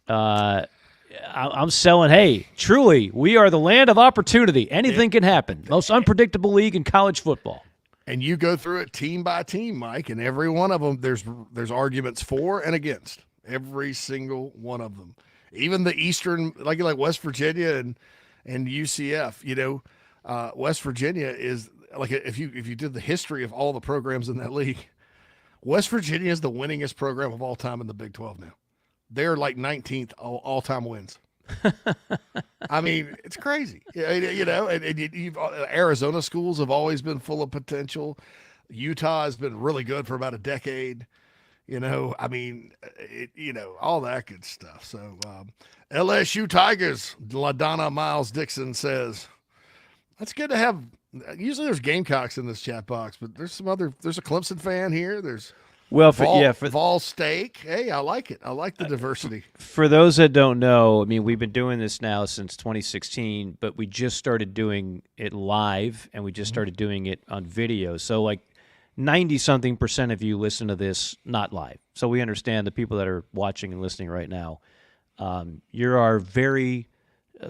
I'm selling, hey, truly, we are the land of opportunity. Anything can happen. Most unpredictable league in college football. And you go through it team by team, Mike, and every one of them, there's arguments for and against. Every single one of them. Even the Eastern, like West Virginia and UCF, West Virginia is like, if you did the history of all the programs in that league, West Virginia is the winningest program of all time in the Big 12 now. They're like 19th all-time wins. I mean, it's crazy. Arizona schools have always been full of potential. Utah has been really good for about a decade. All that good stuff. So LSU Tigers, LaDonna Miles Dixon says, that's good to have. Usually there's Gamecocks in this chat box, but there's a Clemson fan here. There's Vol Steak. Hey, I like it. I like the diversity. For those that don't know, I mean, we've been doing this now since 2016, but we just started doing it live, and we just started doing it on video. So like 90-something% of you listen to this not live. So we understand the people that are watching and listening right now. You're our very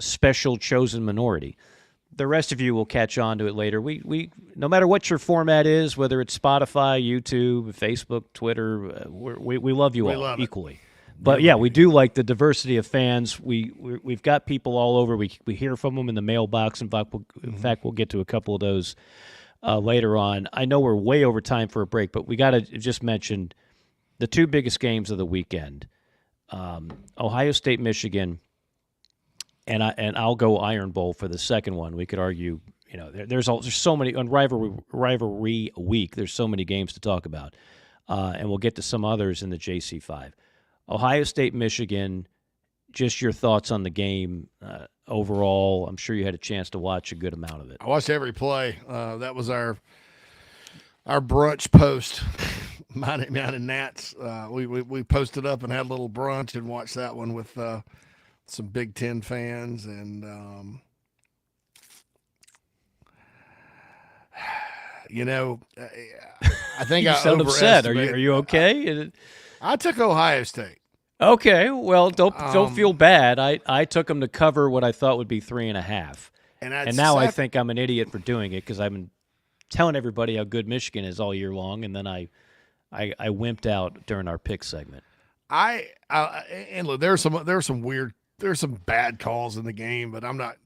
special chosen minority. The rest of you will catch on to it later. We no matter what your format is, whether it's Spotify, YouTube, Facebook, Twitter, we love you all equally. But yeah, we do like the diversity of fans. We've got people all over. We hear from them in the mailbox. In fact, we'll get to a couple of those later on. I know we're way over time for a break, but we got to just mention the 2 biggest games of the weekend: Ohio State, Michigan. And I'll go Iron Bowl for the second one. We could argue, there's so many on rivalry week. There's so many games to talk about, and we'll get to some others in the JC5. Ohio State, Michigan. Just your thoughts on the game overall. I'm sure you had a chance to watch a good amount of it. I watched every play. That was our brunch post. Mine and Nat's. We posted up and had a little brunch and watched that one with some Big Ten fans, and I think you sound upset. Are you okay? I took Ohio State. Okay, well, don't feel bad. I took them to cover what I thought would be 3.5, and now I think I'm an idiot for doing it because I've been telling everybody how good Michigan is all year long, and then I wimped out during our pick segment. And look, there were some bad calls in the game, but I'm not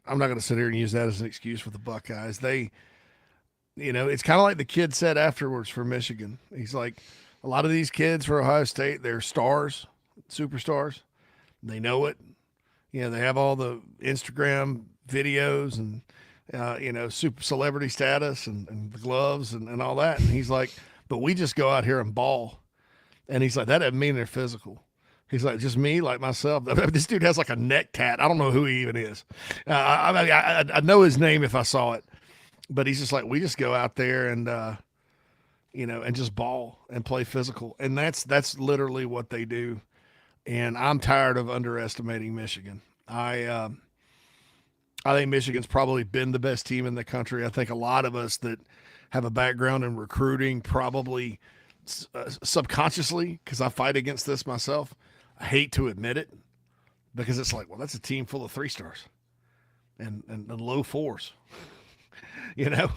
going to sit here and use that as an excuse for the Buckeyes. It's kind of like the kid said afterwards for Michigan. He's like, a lot of these kids for Ohio State, they're stars, superstars. They know it. They have all the Instagram videos and super celebrity status and the gloves and all that. And he's like, but we just go out here and ball. And he's like, that doesn't mean they're physical. He's like, just me, like myself. This dude has like a neck tat. I don't know who he even is. I know his name if I saw it, but he's just like, we just go out there and, and just ball and play physical. And that's literally what they do. And I'm tired of underestimating Michigan. I I think Michigan's probably been the best team in the country. I think a lot of us that have a background in recruiting probably subconsciously, because I fight against this myself, I hate to admit it, because it's like, well, that's a team full of 3-stars and low 4s. You know,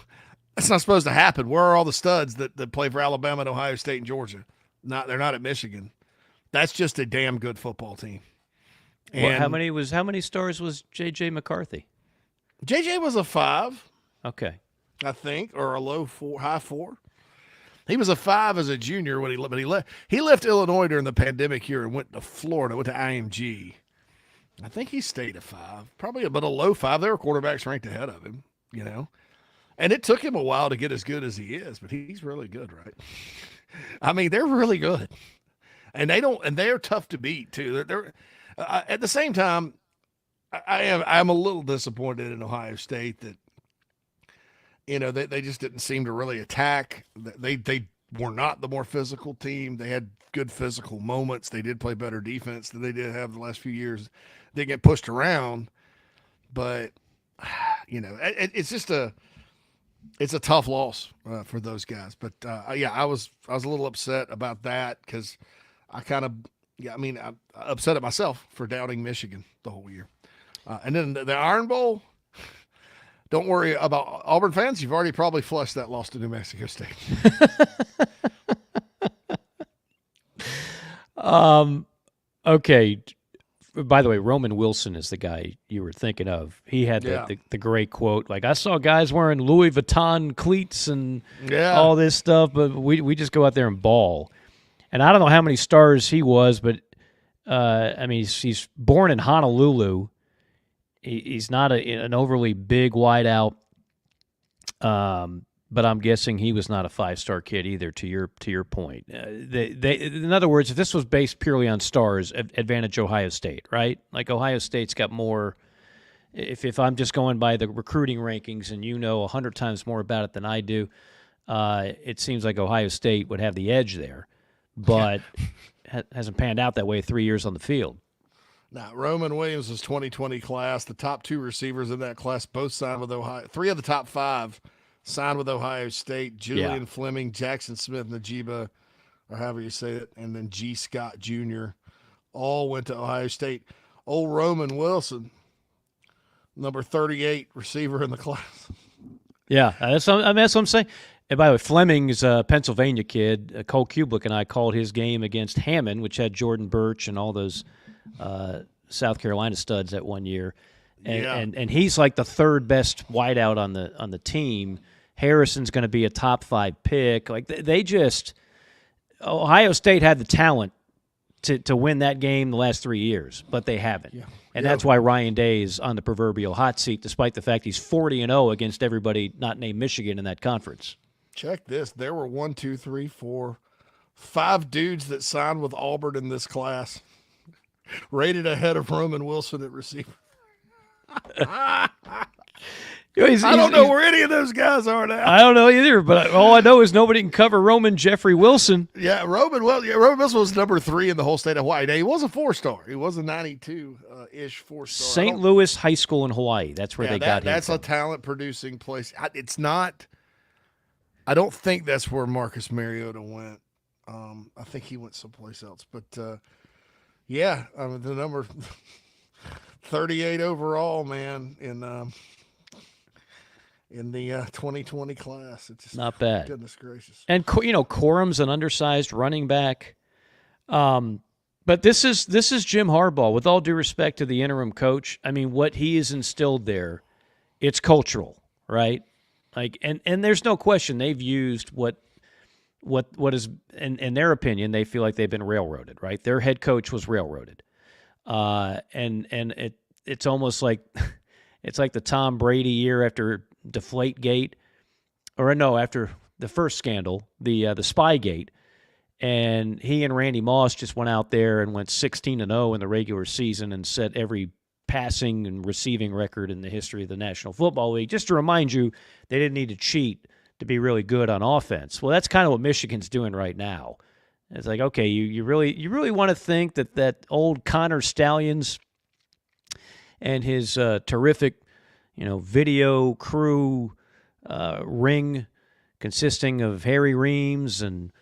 that's not supposed to happen. Where are all the studs that play for Alabama and Ohio State and Georgia? They're not at Michigan. That's just a damn good football team. And how many stars was J.J. McCarthy? J.J. was a 5. Okay. I think, or a low 4, high 4. He was a 5 as a junior when he left Illinois during the pandemic year and went to Florida, went to IMG. I think he stayed a 5, probably, but a low 5. There were quarterbacks ranked ahead of him, you know. And it took him a while to get as good as he is, but he's really good, right? I mean, they're really good, and they're tough to beat too. They're at the same time, I'm a little disappointed in Ohio State that, you know, they just didn't seem to really attack. They were not the more physical team. They had good physical moments. They did play better defense than they did have the last few years. They get pushed around, but you know, it's just it's a tough loss for those guys. But yeah, I was a little upset about that because I'm upset at myself for doubting Michigan the whole year. And then the Iron Bowl. Don't worry about Auburn fans. You've already probably flushed that loss to New Mexico State. Okay. By the way, Roman Wilson is the guy you were thinking of. He had the great quote, like, I saw guys wearing Louis Vuitton cleats and all this stuff, but we just go out there and ball. And I don't know how many stars he was, but, I mean, he's born in Honolulu. He's not an overly big wideout, but I'm guessing he was not a 5-star kid either. To your point, in other words, if this was based purely on stars, advantage Ohio State, right? Like Ohio State's got more. If I'm just going by the recruiting rankings, and you know 100 times more about it than I do, it seems like Ohio State would have the edge there, but hasn't panned out that way 3 years on the field. Now, Roman Williams' 2020 class. The top 2 receivers in that class both signed with Ohio. 3 of the top 5 signed with Ohio State. Julian Fleming, Jackson Smith, Najiba, or however you say it, and then G. Scott Jr. all went to Ohio State. Old Roman Wilson, number 38 receiver in the class. Yeah, that's what I'm saying. And by the way, Fleming's a Pennsylvania kid. Cole Kublik and I called his game against Hammond, which had Jordan Birch and all those South Carolina studs that one year, and he's like the 3rd best wideout on the team. Harrison's going to be a top 5 pick. Like they just Ohio State had the talent to win that game the last 3 years, but they haven't, and that's why Ryan Day is on the proverbial hot seat, despite the fact he's 40-0 against everybody not named Michigan in that conference. Check this: there were 1, 2, 3, 4, 5 dudes that signed with Auburn in this class. Rated ahead of Roman Wilson at receiver. I don't know where any of those guys are now. I don't know either, but all I know is nobody can cover Roman Jeffrey Wilson. Yeah, Roman Wilson was number 3 in the whole state of Hawaii. Now, he was a 4-star. He was a 92-ish 4-star. St. Louis High School in Hawaii. That's where they got him. That's a talent-producing place. It's not – I don't think that's where Marcus Mariota went. I think he went someplace else. But yeah, I mean, the number 38 overall, man, in the 2020 class. It's just not bad. Goodness gracious. And Corum's an undersized running back. But this is Jim Harbaugh. With all due respect to the interim coach, I mean, what he has instilled there, it's cultural, right? Like, and there's no question they've used what is, in their opinion, they feel like they've been railroaded, right? Their head coach was railroaded. And it's almost like it's like the Tom Brady year after Deflategate, or no, after the first scandal, the Spygate, and he and Randy Moss just went out there and went 16-0 in the regular season and set every passing and receiving record in the history of the National Football League. Just to remind you, they didn't need to cheat to be really good on offense. Well, that's kind of what Michigan's doing right now. It's like, okay, you really want to think that old Connor Stallions and his terrific video crew ring consisting of Harry Reams and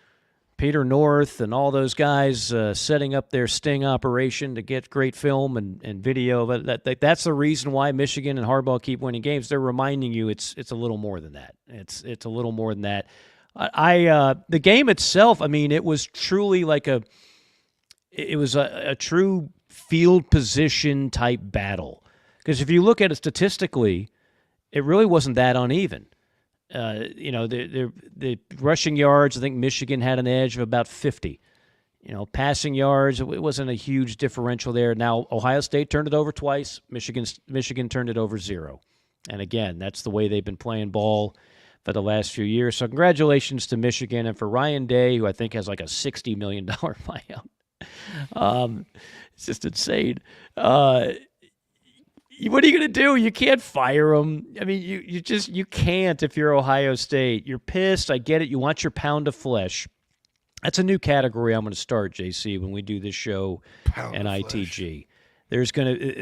Peter North and all those guys setting up their sting operation to get great film and video. That's the reason why Michigan and Harbaugh keep winning games. They're reminding you it's a little more than that. It's a little more than that. The game itself, it was truly like a true field position type battle. Because if you look at it statistically, it really wasn't that uneven. The rushing yards, I think Michigan had an edge of about 50. Passing yards, it wasn't a huge differential there. Now, Ohio State turned it over twice. Michigan turned it over 0. And again, that's the way they've been playing ball for the last few years. So congratulations to Michigan. And for Ryan Day, who I think has like a $60 million buyout. It's just insane. What are you going to do? You can't fire him. You can't if you're Ohio State. You're pissed. I get it. You want your pound of flesh. That's a new category I'm going to start, JC, when we do this show and ITG.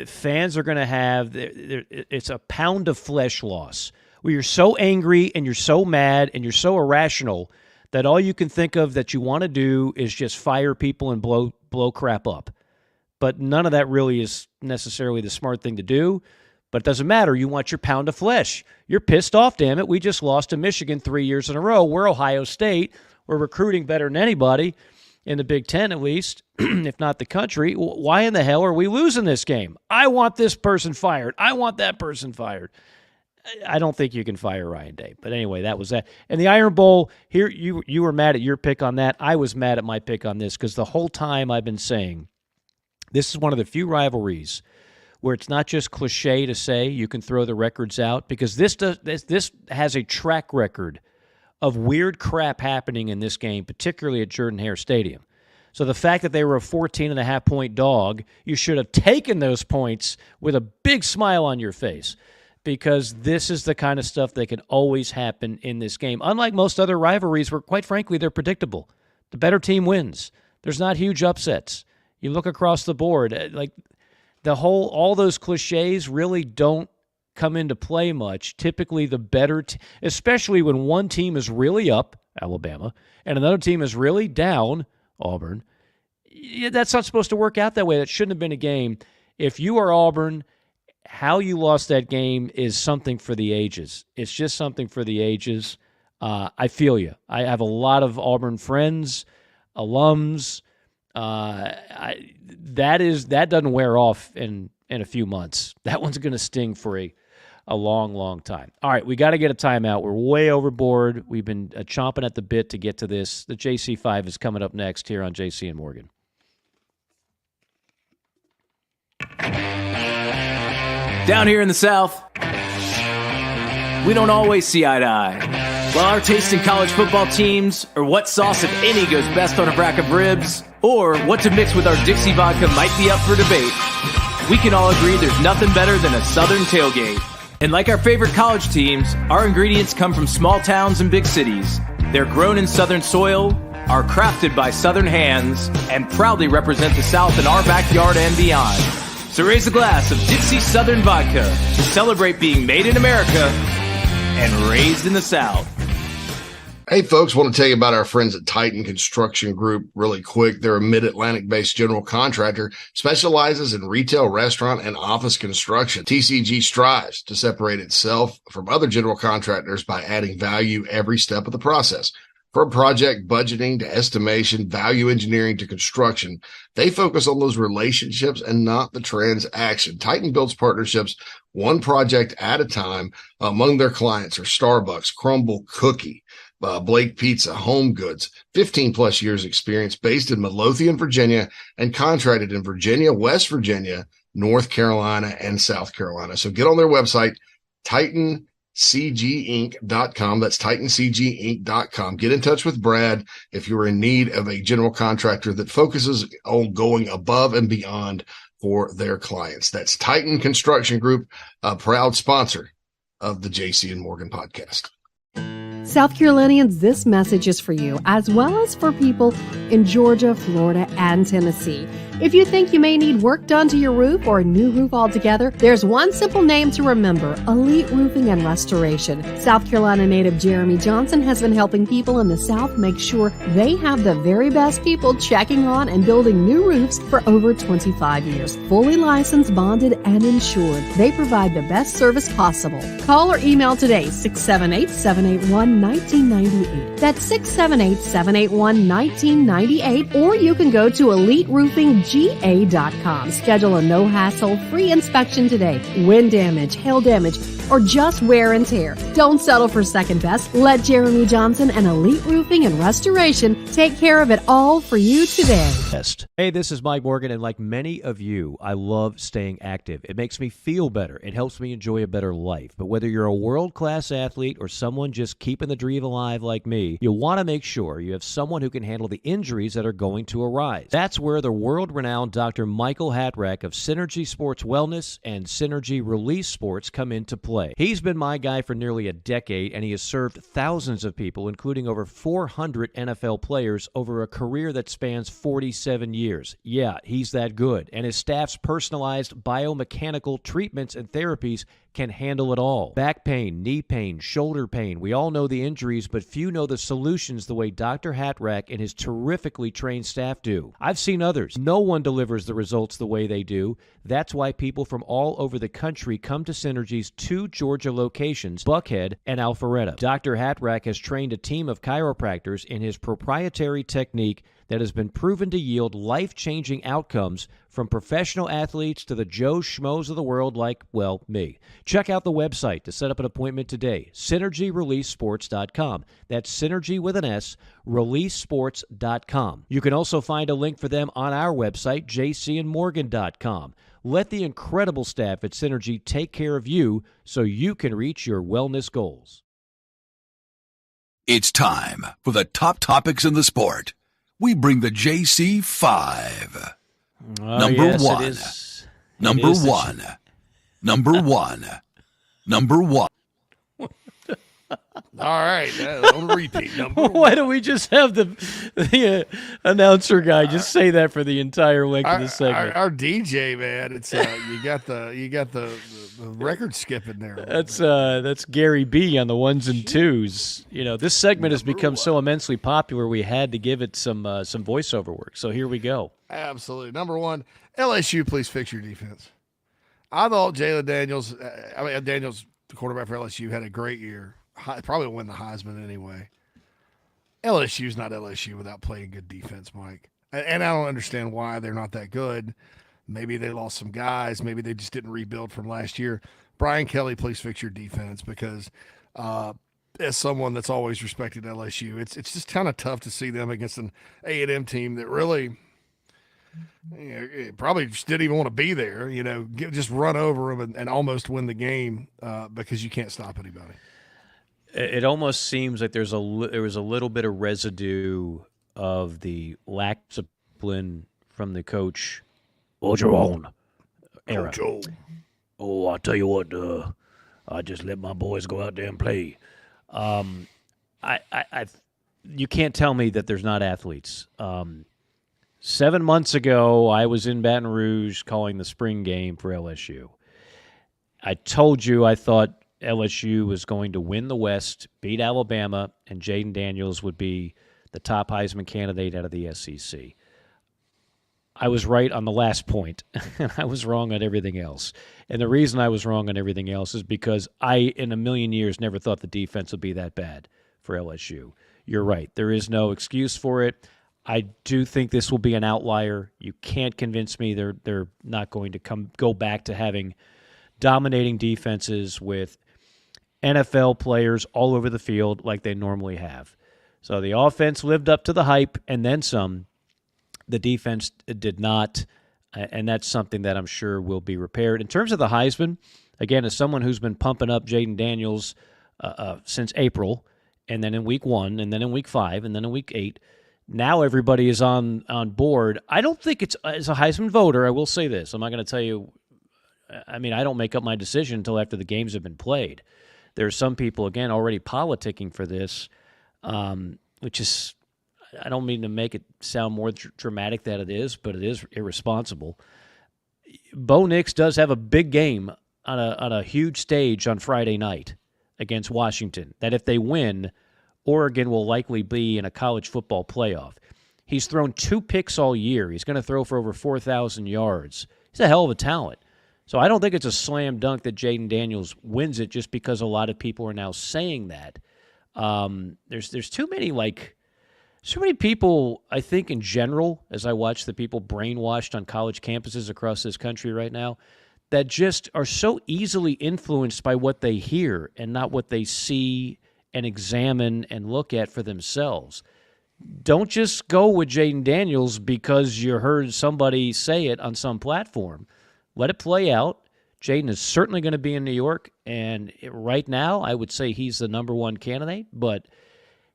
Fans are going to have, it's a pound of flesh loss where you're so angry and you're so mad and you're so irrational that all you can think of that you want to do is just fire people and blow crap up. But none of that really is necessarily the smart thing to do. But it doesn't matter. You want your pound of flesh. You're pissed off, damn it. We just lost to Michigan 3 years in a row. We're Ohio State. We're recruiting better than anybody in the Big Ten, at least, if not the country. Why in the hell are we losing this game? I want this person fired. I want that person fired. I don't think you can fire Ryan Day. But anyway, that was that. And the Iron Bowl, here you were mad at your pick on that. I was mad at my pick on this because the whole time I've been saying this is one of the few rivalries where it's not just cliche to say you can throw the records out, because this has a track record of weird crap happening in this game, particularly at Jordan-Hare Stadium. So the fact that they were a 14.5-point dog, you should have taken those points with a big smile on your face, because this is the kind of stuff that can always happen in this game. Unlike most other rivalries where, quite frankly, they're predictable. The better team wins. There's not huge upsets. You look across the board, like all those cliches really don't come into play much. Typically, the better, especially when one team is really up, Alabama, and another team is really down, Auburn. That's not supposed to work out that way. That shouldn't have been a game. If you are Auburn, how you lost that game is something for the ages. It's just something for the ages. I feel you. I have a lot of Auburn friends, alums. That doesn't wear off in a few months. That one's going to sting for a long, long time. All right, we got to get a timeout. We're way overboard. We've been chomping at the bit to get to this. The JC5 is coming up next here on JC and Morgan. Down here in the South, we don't always see eye to eye. While our taste in college football teams, or what sauce, if any, goes best on a rack of ribs, or what to mix with our Dixie vodka might be up for debate, we can all agree there's nothing better than a Southern tailgate. And like our favorite college teams, our ingredients come from small towns and big cities. They're grown in Southern soil, are crafted by Southern hands, and proudly represent the South in our backyard and beyond. So raise a glass of Dixie Southern Vodka to celebrate being made in America and raised in the South. Hey, folks, want to tell you about our friends at Titan Construction Group really quick. They're a Mid-Atlantic-based general contractor, specializes in retail, restaurant, and office construction. TCG strives to separate itself from other general contractors by adding value every step of the process. From project budgeting to estimation, value engineering to construction, they focus on those relationships and not the transaction. Titan builds partnerships one project at a time. Among their clients are Starbucks, Crumble Cookie, Blake Pizza, Home Goods, 15 plus years experience, based in Midlothian, Virginia, and contracted in Virginia, West Virginia, North Carolina, and South Carolina. So get on their website, TitanCGinc.com. That's TitanCGinc.com. Get in touch with Brad if you're in need of a general contractor that focuses on going above and beyond for their clients. That's Titan Construction Group, a proud sponsor of the JC and Morgan podcast. South Carolinians, this message is for you, as well as for people in Georgia, Florida, and Tennessee. If you think you may need work done to your roof or a new roof altogether, there's one simple name to remember: Elite Roofing and Restoration. South Carolina native Jeremy Johnson has been helping people in the South make sure they have the very best people checking on and building new roofs for over 25 years. Fully licensed, bonded, and insured. They provide the best service possible. Call or email today, 678-781-1998. That's 678-781-1998. Or you can go to EliteRoofingGA.com. Schedule a no-hassle, free inspection today. Wind damage, hail damage, or just wear and tear. Don't settle for second best. Let Jeremy Johnson and Elite Roofing and Restoration take care of it all for you today. Hey, this is Mike Morgan, and like many of you, I love staying active. It makes me feel better. It helps me enjoy a better life. But whether you're a world-class athlete or someone just keeping the dream alive like me, you'll want to make sure you have someone who can handle the injuries that are going to arise. That's where the world-renowned Dr. Michael Hatrack of Synergy Sports Wellness and Synergy Release Sports come into play. He's been my guy for nearly a decade, and he has served thousands of people, including over 400 NFL players, over a career that spans 47 years. Yeah, he's that good. And his staff's personalized biomechanical treatments and therapies can handle it all. Back pain, knee pain, shoulder pain. We all know the injuries, but few know the solutions the way Dr. Hatrack and his terrifically trained staff do. I've seen others. No one delivers the results the way they do. That's why people from all over the country come to Synergy's 2 Georgia locations, Buckhead and Alpharetta. Dr. Hatrack has trained a team of chiropractors in his proprietary technique that has been proven to yield life-changing outcomes, from professional athletes to the Joe Schmoes of the world like, well, me. Check out the website to set up an appointment today, SynergyReleaseSports.com. That's Synergy with an S, ReleaseSports.com. You can also find a link for them on our website, jcandmorgan.com. Let the incredible staff at Synergy take care of you so you can reach your wellness goals. It's time for the top topics in the sport. We bring the JC 5. Number yes, one. It is. Number one. Number one. Number one. All right, on repeat. Number one. Why don't we just have the announcer guy just say that for the entire length of the segment? Our DJ, man, it's you got the record skipping there. That's Gary B on the ones and twos. You know, this segment has become so immensely popular, we had to give it some voiceover work. So here we go. Absolutely. Number one, LSU, please fix your defense. I thought Jalen Daniels, Daniels, the quarterback for LSU, had a great year. Probably win the Heisman anyway. LSU's not LSU without playing good defense, Mike. And I don't understand why they're not that good. Maybe they lost some guys. Maybe they just didn't rebuild from last year. Brian Kelly, please fix your defense, because as someone that's always respected LSU, it's just kind of tough to see them against an A&M team that really probably just didn't even want to be there. Just run over them and almost win the game because you can't stop anybody. It almost seems like there was a little bit of residue of the lack of discipline from the coach Orgeron era. Oh, I'll tell you what, I just let my boys go out there and play. You can't tell me that there's not athletes. 7 months ago, I was in Baton Rouge calling the spring game for LSU. I told you I thought LSU was going to win the West, beat Alabama, and Jaden Daniels would be the top Heisman candidate out of the SEC. I was right on the last point, and I was wrong on everything else. And the reason I was wrong on everything else is because I, in a million years, never thought the defense would be that bad for LSU. You're right. There is no excuse for it. I do think this will be an outlier. You can't convince me they're not going to go back to having dominating defenses with NFL players all over the field like they normally have. So the offense lived up to the hype and then some. The defense did not, and that's something that I'm sure will be repaired. In terms of the Heisman, again, as someone who's been pumping up Jaden Daniels since April, and then in week 1, and then in week 5, and then in week 8, now everybody is on board. I don't think it's as a Heisman voter, I will say this. I'm not going to tell you, I don't make up my decision until after the games have been played. There are some people, again, already politicking for this, which is, I don't mean to make it sound more dramatic than it is, but it is irresponsible. Bo Nix does have a big game on a huge stage on Friday night against Washington, that if they win, Oregon will likely be in a college football playoff. He's thrown 2 picks all year. He's going to throw for over 4,000 yards. He's a hell of a talent. So I don't think it's a slam dunk that Jaden Daniels wins it just because a lot of people are now saying that. There's too many people, I think, in general, as I watch the people brainwashed on college campuses across this country right now, that just are so easily influenced by what they hear and not what they see and examine and look at for themselves. Don't just go with Jaden Daniels because you heard somebody say it on some platform. Let it play out. Jaden is certainly going to be in New York, and right now I would say he's the number one candidate, but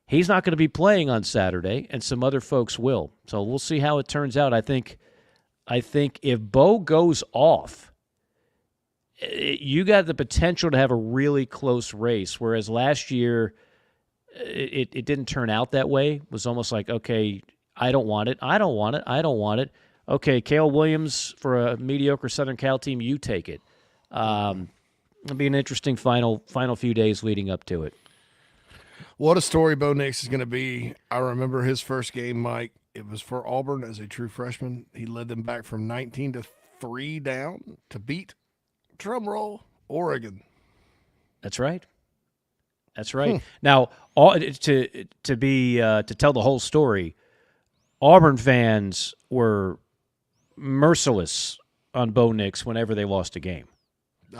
he's not going to be playing on Saturday, and some other folks will. So we'll see how it turns out. I think if Bo goes off, you got the potential to have a really close race, whereas last year it didn't turn out that way. It was almost like, okay, I don't want it. Okay, Cale Williams for a mediocre Southern Cal team, you take it. It'll be an interesting final few days leading up to it. What a story Bo Nix is going to be. I remember his first game, Mike. It was for Auburn as a true freshman. He led them back from 19-3 down to beat, drum roll, Oregon. That's right. Now, to tell the whole story, Auburn fans were merciless on Bo Nix whenever they lost a game.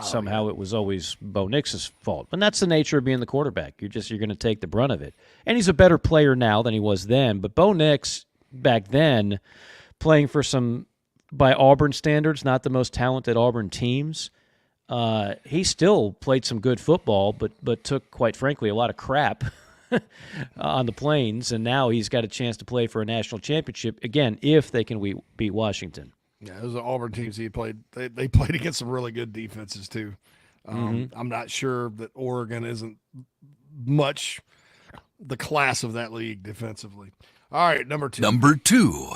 Somehow it was always Bo Nix's fault. But that's the nature of being the quarterback. You're going to take the brunt of it. And he's a better player now than he was then. But Bo Nix, back then, playing for some, by Auburn standards, not the most talented Auburn teams, he still played some good football, but took, quite frankly, a lot of crap on the Plains. And now he's got a chance to play for a national championship, again, if they can beat Washington. Yeah, those are Auburn teams he played. They played against some really good defenses too. I'm not sure that Oregon isn't much the class of that league defensively. All right, number two.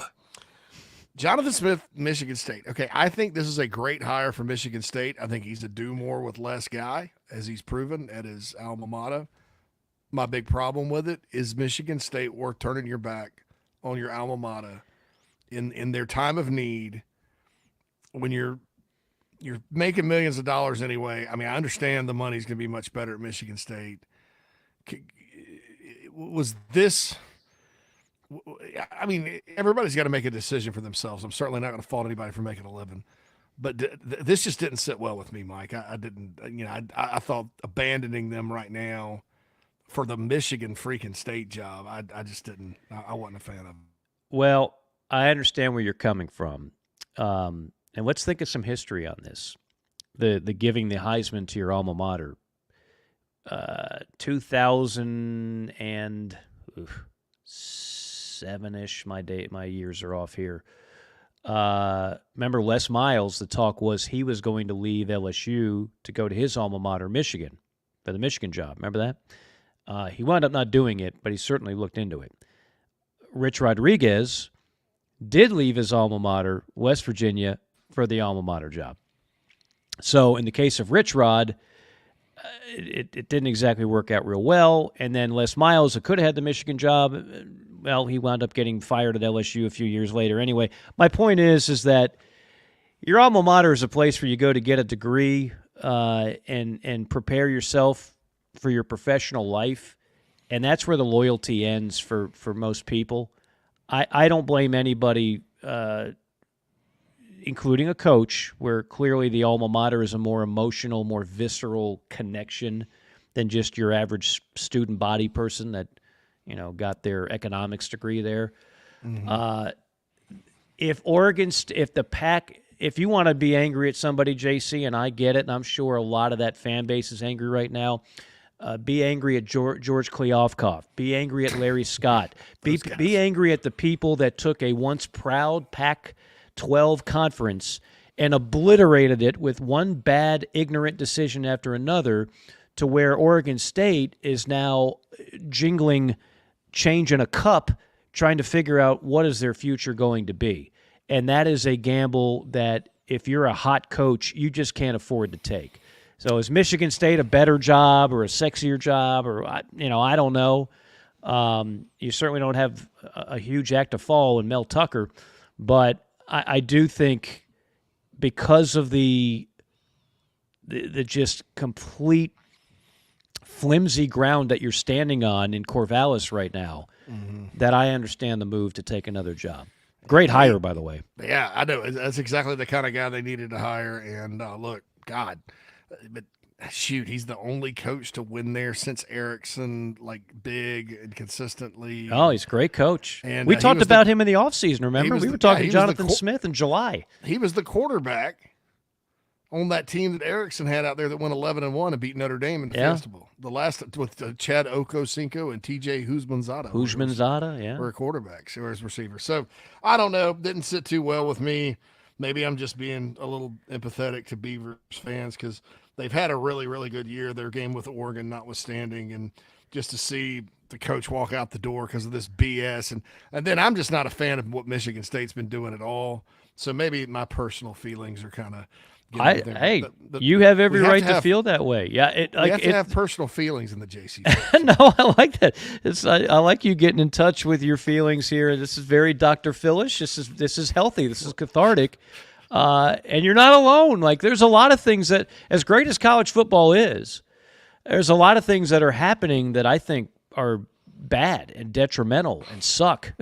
Jonathan Smith, Michigan State. Okay, I think this is a great hire for Michigan State. I think he's a do more with less guy, as he's proven at his alma mater. My big problem with it is Michigan State worth turning your back on your alma mater in their time of need. When you're making millions of dollars anyway, I mean, I understand the money's going to be much better at Michigan State. Was this – I mean, everybody's got to make a decision for themselves. I'm certainly not going to fault anybody for making a living. But this just didn't sit well with me, Mike. I didn't – I thought abandoning them right now for the Michigan freaking State job, I just didn't – I wasn't a fan of it. Well, I understand where you're coming from. And let's think of some history on this. The giving the Heisman to your alma mater. 2007-ish, my years are off here. Remember Les Miles, the talk was he was going to leave LSU to go to his alma mater, Michigan, for the Michigan job. Remember that? He wound up not doing it, but he certainly looked into it. Rich Rodriguez did leave his alma mater, West Virginia, for the alma mater job. So in the case of Rich Rod, it didn't exactly work out real well. And then Les Miles, who could have had the Michigan job, well, he wound up getting fired at LSU a few years later. Anyway, my point is that your alma mater is a place where you go to get a degree and prepare yourself for your professional life. And that's where the loyalty ends for most people. I don't blame anybody, including a coach, where clearly the alma mater is a more emotional, more visceral connection than just your average student body person that, got their economics degree there. Mm-hmm. If you want to be angry at somebody, JC, and I get it, and I'm sure a lot of that fan base is angry right now, be angry at George Kliavkoff. Be angry at Larry Scott. Be angry at the people that took a once proud Pac-12 conference and obliterated it with one bad, ignorant decision after another to where Oregon State is now jingling change in a cup trying to figure out what is their future going to be. And that is a gamble that if you're a hot coach, you just can't afford to take. So is Michigan State a better job or a sexier job, or I don't know. You certainly don't have a huge act to follow in Mel Tucker, but I do think because of the just complete flimsy ground that you're standing on in Corvallis right now, that I understand the move to take another job. Great hire, by the way. Yeah, I know. That's exactly the kind of guy they needed to hire. And look, God, but shoot, he's the only coach to win there since Erickson, like big and consistently. Oh, he's a great coach. And we talked about him in the offseason, remember? We were talking Jonathan Smith in July. He was the quarterback on that team that Erickson had out there that went 11-1 and beat Notre Dame in the festival. The last with Chad Okocinco and TJ Huzmanzada, were quarterbacks or as receivers. So I don't know. Didn't sit too well with me. Maybe I'm just being a little empathetic to Beavers fans because they've had a really, really good year. Their game with Oregon notwithstanding, and just to see the coach walk out the door because of this BS. And then I'm just not a fan of what Michigan State's been doing at all. So maybe my personal feelings are kind of. You have every right to feel that way. Yeah, you have to have personal feelings in the JC. No, I like that. I like you getting in touch with your feelings here. This is very Dr. Philish. This is healthy. This is cathartic, and you're not alone. Like there's a lot of things that, as great as college football is, there's a lot of things that are happening that I think are bad and detrimental and suck.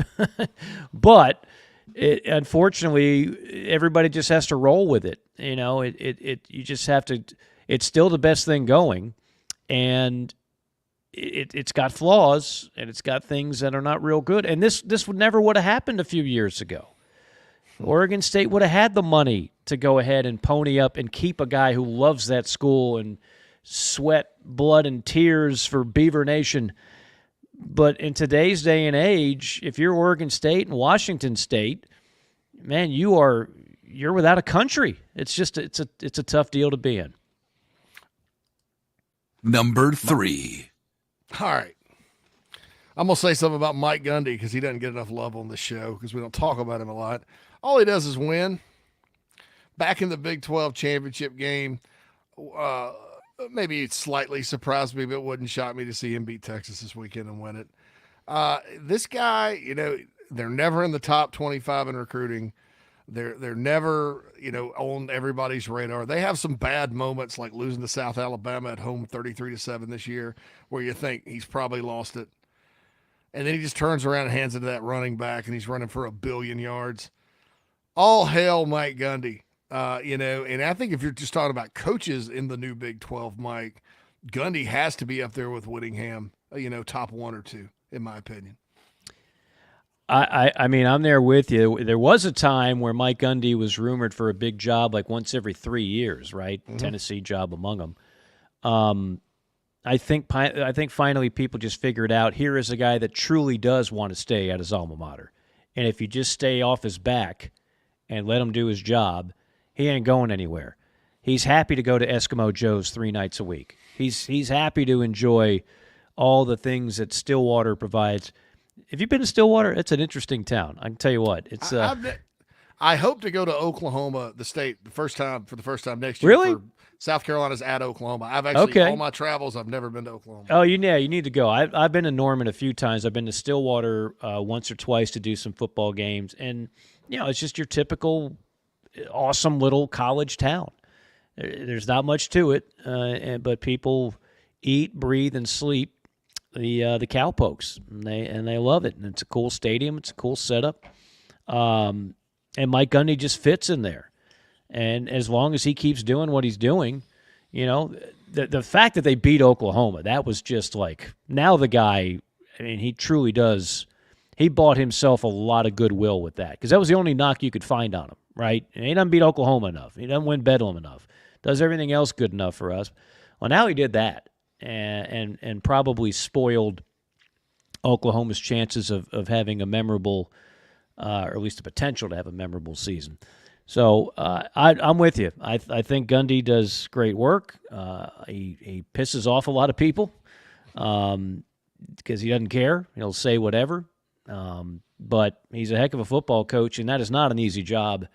But unfortunately, everybody just has to roll with it. You just have to. It's still the best thing going, and it's got flaws and it's got things that are not real good. And this would have happened a few years ago. Oregon State would have had the money to go ahead and pony up and keep a guy who loves that school and sweat blood and tears for Beaver Nation. But in today's day and age, if you're Oregon State and Washington State, man, you're without a country. It's a tough deal to be in. Number 3. All right. I'm going to say something about Mike Gundy because he doesn't get enough love on the show because we don't talk about him a lot. All he does is win. Back in the Big 12 championship game, maybe it slightly surprised me, but it wouldn't shock me to see him beat Texas this weekend and win it. This guy, they're never in the top 25 in recruiting. They're never, on everybody's radar. They have some bad moments like losing to South Alabama at home 33-7 this year where you think he's probably lost it. And then he just turns around and hands it to that running back and he's running for 1 billion yards. All hail Mike Gundy. And I think if you're just talking about coaches in the new Big 12, Mike, Gundy has to be up there with Whittingham, top 1 or 2, in my opinion. I mean, I'm there with you. There was a time where Mike Gundy was rumored for a big job like once every 3 years, right? Mm-hmm. Tennessee job among them. I think finally people just figured out here is a guy that truly does want to stay at his alma mater. And if you just stay off his back and let him do his job, he ain't going anywhere. He's happy to go to Eskimo Joe's 3 nights a week. He's happy to enjoy all the things that Stillwater provides. If you've been to Stillwater, it's an interesting town. I can tell you what. It's. I hope to go to Oklahoma, the state, for the first time next year. Really? For South Carolina's at Oklahoma. I've actually all my travels. I've never been to Oklahoma. Oh, you need to go. I've been to Norman a few times. I've been to Stillwater once or twice to do some football games, and it's just your typical awesome little college town. There's not much to it, but people eat, breathe, and sleep the Cowpokes, and they love it. And it's a cool stadium. It's a cool setup. And Mike Gundy just fits in there. And as long as he keeps doing what he's doing, the fact that they beat Oklahoma, that was just like, now the guy, I mean, he truly does. He bought himself a lot of goodwill with that because that was the only knock you could find on him, right? And he doesn't beat Oklahoma enough. He doesn't win Bedlam enough. Does everything else good enough for us. Well, now he did that and probably spoiled Oklahoma's chances of having a memorable, or at least the potential to have a memorable season. So I'm with you. I think Gundy does great work. He pisses off a lot of people because he doesn't care. He'll say whatever. But he's a heck of a football coach, and that is not an easy job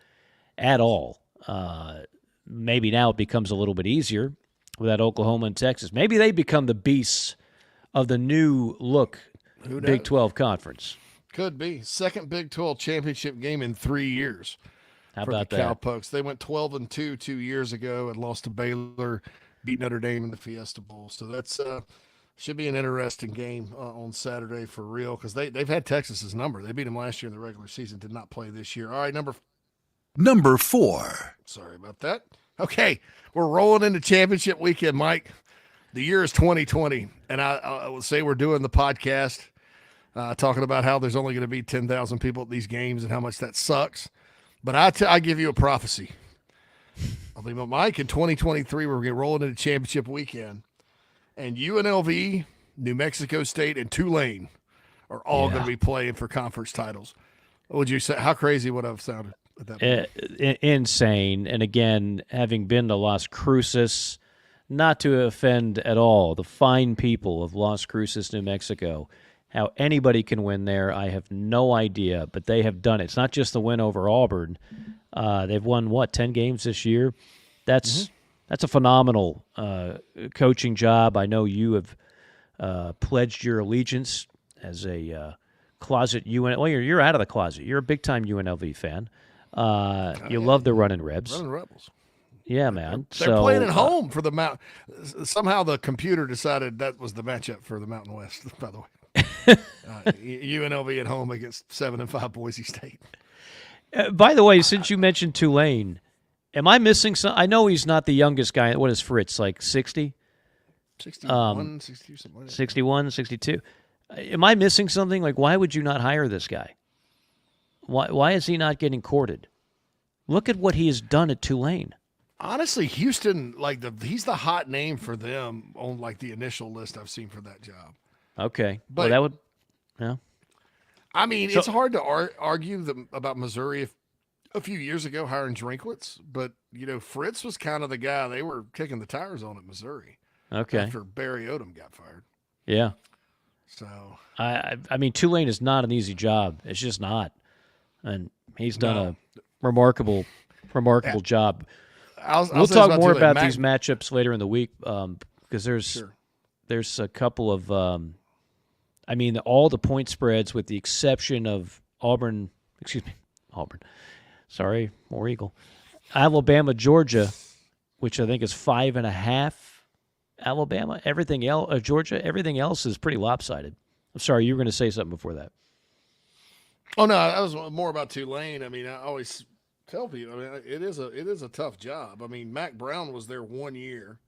at all. Maybe now it becomes a little bit easier with that Oklahoma and Texas. Maybe they become the beasts of the new look Big 12 conference. Could be. Second Big 12 championship game in 3 years. How for about the that? Cowpokes. They went 12-2 2 years ago and lost to Baylor, beat Notre Dame in the Fiesta Bowl. So that's should be an interesting game on Saturday for real, because they've had Texas's number. They beat them last year in the regular season, did not play this year. All right, Number 4. sorry about that. Okay, we're rolling into championship weekend, Mike. The year is 2020, and I would say we're doing the podcast talking about how there's only going to be 10,000 people at these games and how much that sucks. But I give you a prophecy. I'll be Mike, in 2023, we're going to roll into championship weekend, and UNLV, New Mexico State, and Tulane are all going to be playing for conference titles. What would you say? How crazy would I have sounded at that point? Insane. And again, having been to Las Cruces, not to offend at all the fine people of Las Cruces, New Mexico, how anybody can win there, I have no idea, but they have done it. It's not just the win over Auburn. They've won, 10 games this year? That's a phenomenal coaching job. I know you have pledged your allegiance as a closet UNLV. Well, you're out of the closet. You're a big-time UNLV fan. You love the Running Rebs. Running Rebels. Yeah, man. They're playing at home for the Mount. Somehow the computer decided that was the matchup for the Mountain West, by the way. UNLV at home against 7-5 Boise State. By the way, since you mentioned Tulane, am I missing some? I know he's not the youngest guy. What is Fritz, like 60? 61, 62, something like that. 61, 62. Am I missing something? Like, why would you not hire this guy? Why is he not getting courted? Look at what he has done at Tulane. Honestly, Houston, he's the hot name for them on the initial list I've seen for that job. Okay, But well, that would, yeah. I mean, it's hard to argue about Missouri a few years ago hiring Drinkwitz, but Fritz was kind of the guy they were kicking the tires on at Missouri. Okay. After Barry Odom got fired. Yeah. So I mean, Tulane is not an easy job. It's just not, and he's done a remarkable job. We'll talk more about these matchups later in the week because there's a couple of. I mean, all the point spreads with the exception of Auburn. Sorry, War Eagle. Alabama, Georgia, which I think is 5.5. Alabama, everything else, Georgia, everything else is pretty lopsided. I'm sorry, you were going to say something before that. Oh no, that was more about Tulane. I mean, I always tell people, it is a tough job. I mean, Mac Brown was there 1 year,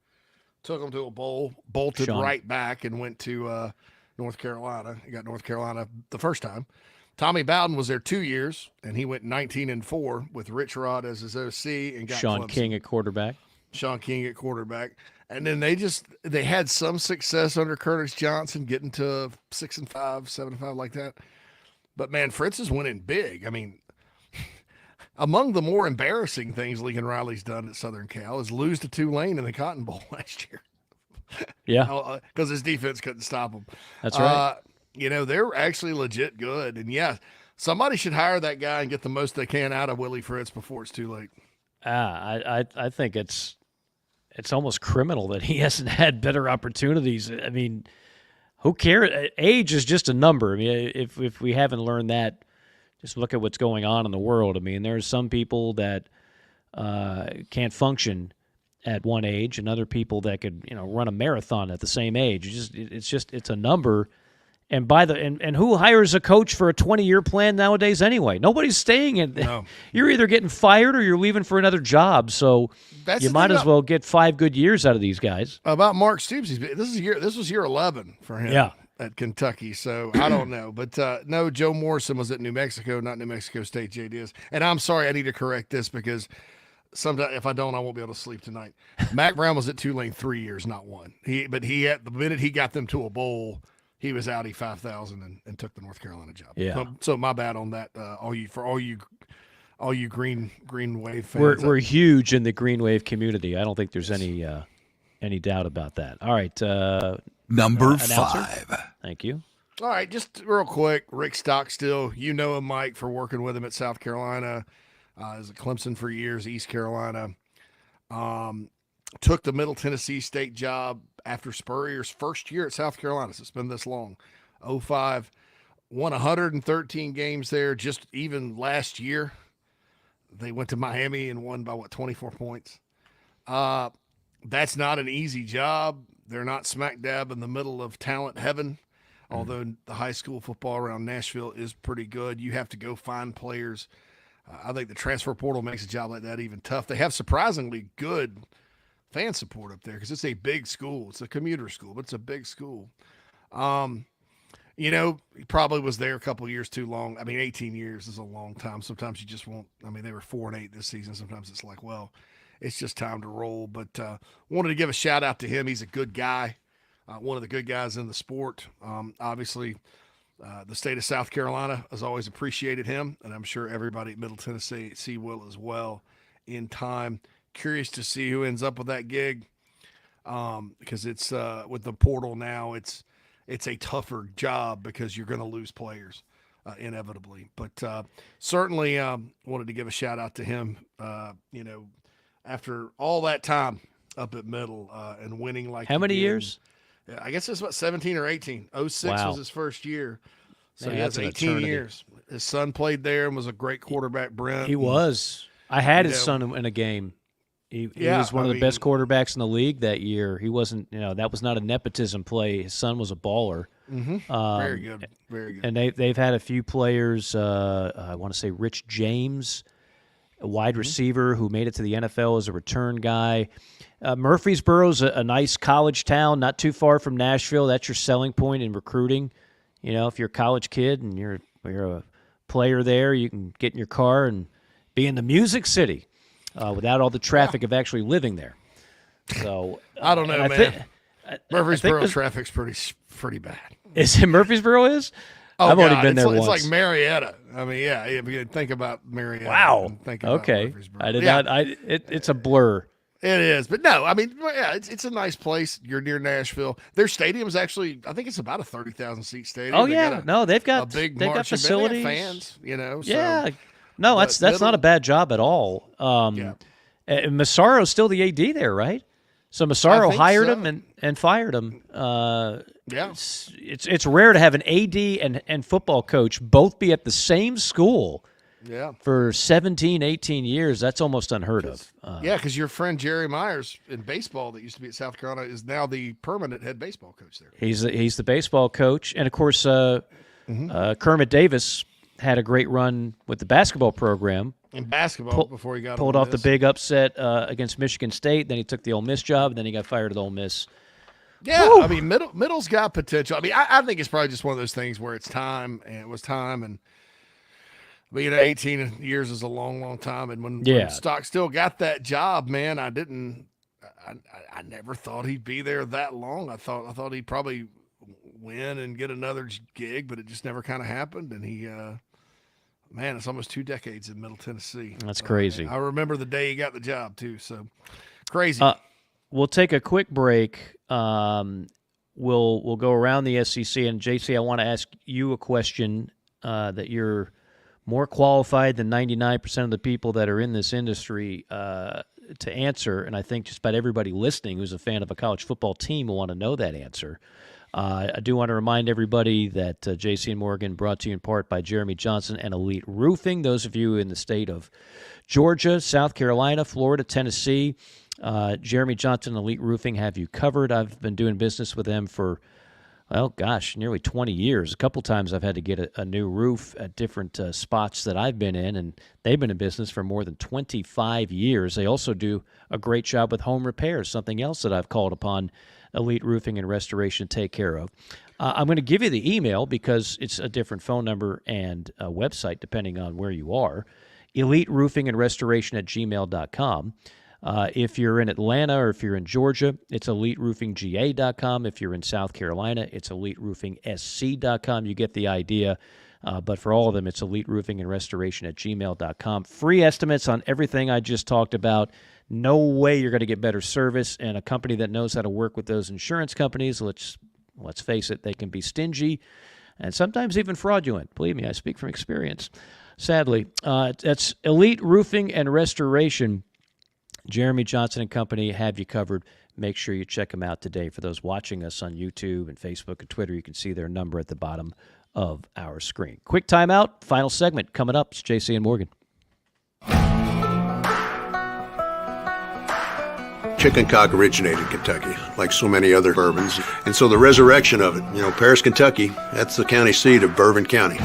took them to a bowl, bolted right back, and went to North Carolina. He got North Carolina the first time. Tommy Bowden was there 2 years, and he went 19-4 with Rich Rod as his OC and got Sean Clemson. King at quarterback. And then they had some success under Curtis Johnson, getting to 6-5, 7-5 like that. But man, Fritz is winning big. I mean, among the more embarrassing things Lincoln Riley's done at Southern Cal is lose to Tulane in the Cotton Bowl last year. Yeah, because his defense couldn't stop him. That's right. They're actually legit good, and somebody should hire that guy and get the most they can out of Willie Fritz before it's too late. I think it's almost criminal that he hasn't had better opportunities. I mean, who cares? Age is just a number. I mean, if we haven't learned that, just look at what's going on in the world. I mean, there's some people that can't function at one age, and other people that could run a marathon at the same age. It's a number. And and who hires a coach for a 20-year plan nowadays anyway? Nobody's staying in. No. You're either getting fired or you're leaving for another job. So you might as well get 5 good years out of these guys. About Mark Stoops, this was year 11 for him at Kentucky. So I don't know, but no, Joe Morrison was at New Mexico, not New Mexico State. JD is, and I'm sorry, I need to correct this because sometimes if I don't, I won't be able to sleep tonight. Mac Brown was at Tulane 3 years, not 1. But the minute he got them to a bowl, he was Audi 5000 and took the North Carolina job. Yeah. So my bad on that. All you Green Wave fans. We're huge in the Green Wave community. I don't think there's any doubt about that. All right. Number announcer? 5. Thank you. All right, just real quick, Rick Stockstill, you know him, Mike, for working with him at South Carolina. Was at Clemson for years, East Carolina. Took the Middle Tennessee State job after Spurrier's first year at South Carolina. So it's been this long. 05. Won 113 games there. Just even last year, they went to Miami and won by, 24 points. That's not an easy job. They're not smack dab in the middle of talent heaven. Although the high school football around Nashville is pretty good. You have to go find players. I think the transfer portal makes a job like that even tough. They have surprisingly good fan support up there because it's a big school. It's a commuter school, but it's a big school. He probably was there a couple of years too long. 18 years is a long time. Sometimes you just won't. They were 4-8 this season. Sometimes it's like, well, it's just time to roll. But wanted to give a shout out to him. He's a good guy. One of the good guys in the sport. Obviously, the state of South Carolina has always appreciated him, and I'm sure everybody at Middle Tennessee will as well in time. Curious to see who ends up with that gig because it's with the portal now, it's a tougher job because you're going to lose players inevitably. But certainly wanted to give a shout out to him, after all that time up at Middle and winning like how many years? I guess it's about 17 or 18. 06 was his first year. So he has 18 years. His son played there and was a great quarterback, Brent. He was. I had his son in a game. He was one of the best quarterbacks in the league that year. He wasn't, that was not a nepotism play. His son was a baller. Very good. Very good. And they've had a few players, I want to say Rich James, a wide receiver who made it to the NFL as a return guy. Murfreesboro's a nice college town, not too far from Nashville. That's your selling point in recruiting. If you're a college kid and you're a player there, you can get in your car and be in the Music City without all the traffic of actually living there. So I don't know, man. Murfreesboro traffic's pretty bad. Is it Murfreesboro? Oh, I've only been there once. It's like Marietta. If you think about Marietta. Wow. Think about okay. Murfreesboro. Not. It's a blur. It is, but no, it's a nice place. You're near Nashville. Their stadium is actually, I think it's about a 30,000 seat stadium. Oh yeah, they've got they've got facilities, fans. Yeah, so, no, that's not a bad job at all. And Massaro's still the AD there, right? So Massaro hired him and fired him. It's rare to have an AD and football coach both be at the same school. Yeah, for 17, 18 years, that's almost unheard of. Because your friend Jerry Myers in baseball that used to be at South Carolina is now the permanent head baseball coach there. He's the baseball coach. And, of course, Kermit Davis had a great run with the basketball program. In basketball before he got pulled off the big upset against Michigan State. Then he took the Ole Miss job, and then he got fired at Ole Miss. Yeah, Woo! Middle's got potential. I think it's probably just one of those things where it's time, and it was time, but 18 years is a long, long time. And when Stock still got that job, man, I never thought he'd be there that long. I thought he'd probably win and get another gig, but it just never kind of happened. And he, it's almost 2 decades in Middle Tennessee. That's crazy. I remember the day he got the job too. So crazy. We'll take a quick break. We'll go around the SEC, and JC, I want to ask you a question that you're more qualified than 99% of the people that are in this industry to answer, and I think just about everybody listening who's a fan of a college football team will want to know that answer. I do want to remind everybody that JC and Morgan brought to you in part by Jeremy Johnson and Elite Roofing. Those of you in the state of Georgia, South Carolina, Florida, Tennessee, Jeremy Johnson and Elite Roofing have you covered. I've been doing business with them for nearly 20 years. A couple times I've had to get a new roof at different spots that I've been in, and they've been in business for more than 25 years. They also do a great job with home repairs, something else that I've called upon Elite Roofing and Restoration to take care of. I'm going to give you the email because it's a different phone number and a website depending on where you are, Elite Roofing and Restoration at gmail.com. If you're in Atlanta or if you're in Georgia, it's EliteRoofingGA.com. If you're in South Carolina, it's EliteRoofingSC.com. You get the idea. But for all of them, it's Elite Roofing and Restoration at gmail.com. Free estimates on everything I just talked about. No way you're going to get better service, and a company that knows how to work with those insurance companies. Let's face it, they can be stingy. and sometimes even fraudulent. Believe me, I speak from experience. Sadly, that's Elite Roofing and Restoration. Jeremy Johnson and Company have you covered. Make sure you check them out today. For those watching us on YouTube and Facebook and Twitter, you can see their number at the bottom of our screen. Quick timeout. Final segment coming up. It's JC and Morgan. Chicken cock originated in Kentucky, like so many other bourbons. And so the resurrection of it, Paris, Kentucky, that's the county seat of Bourbon County.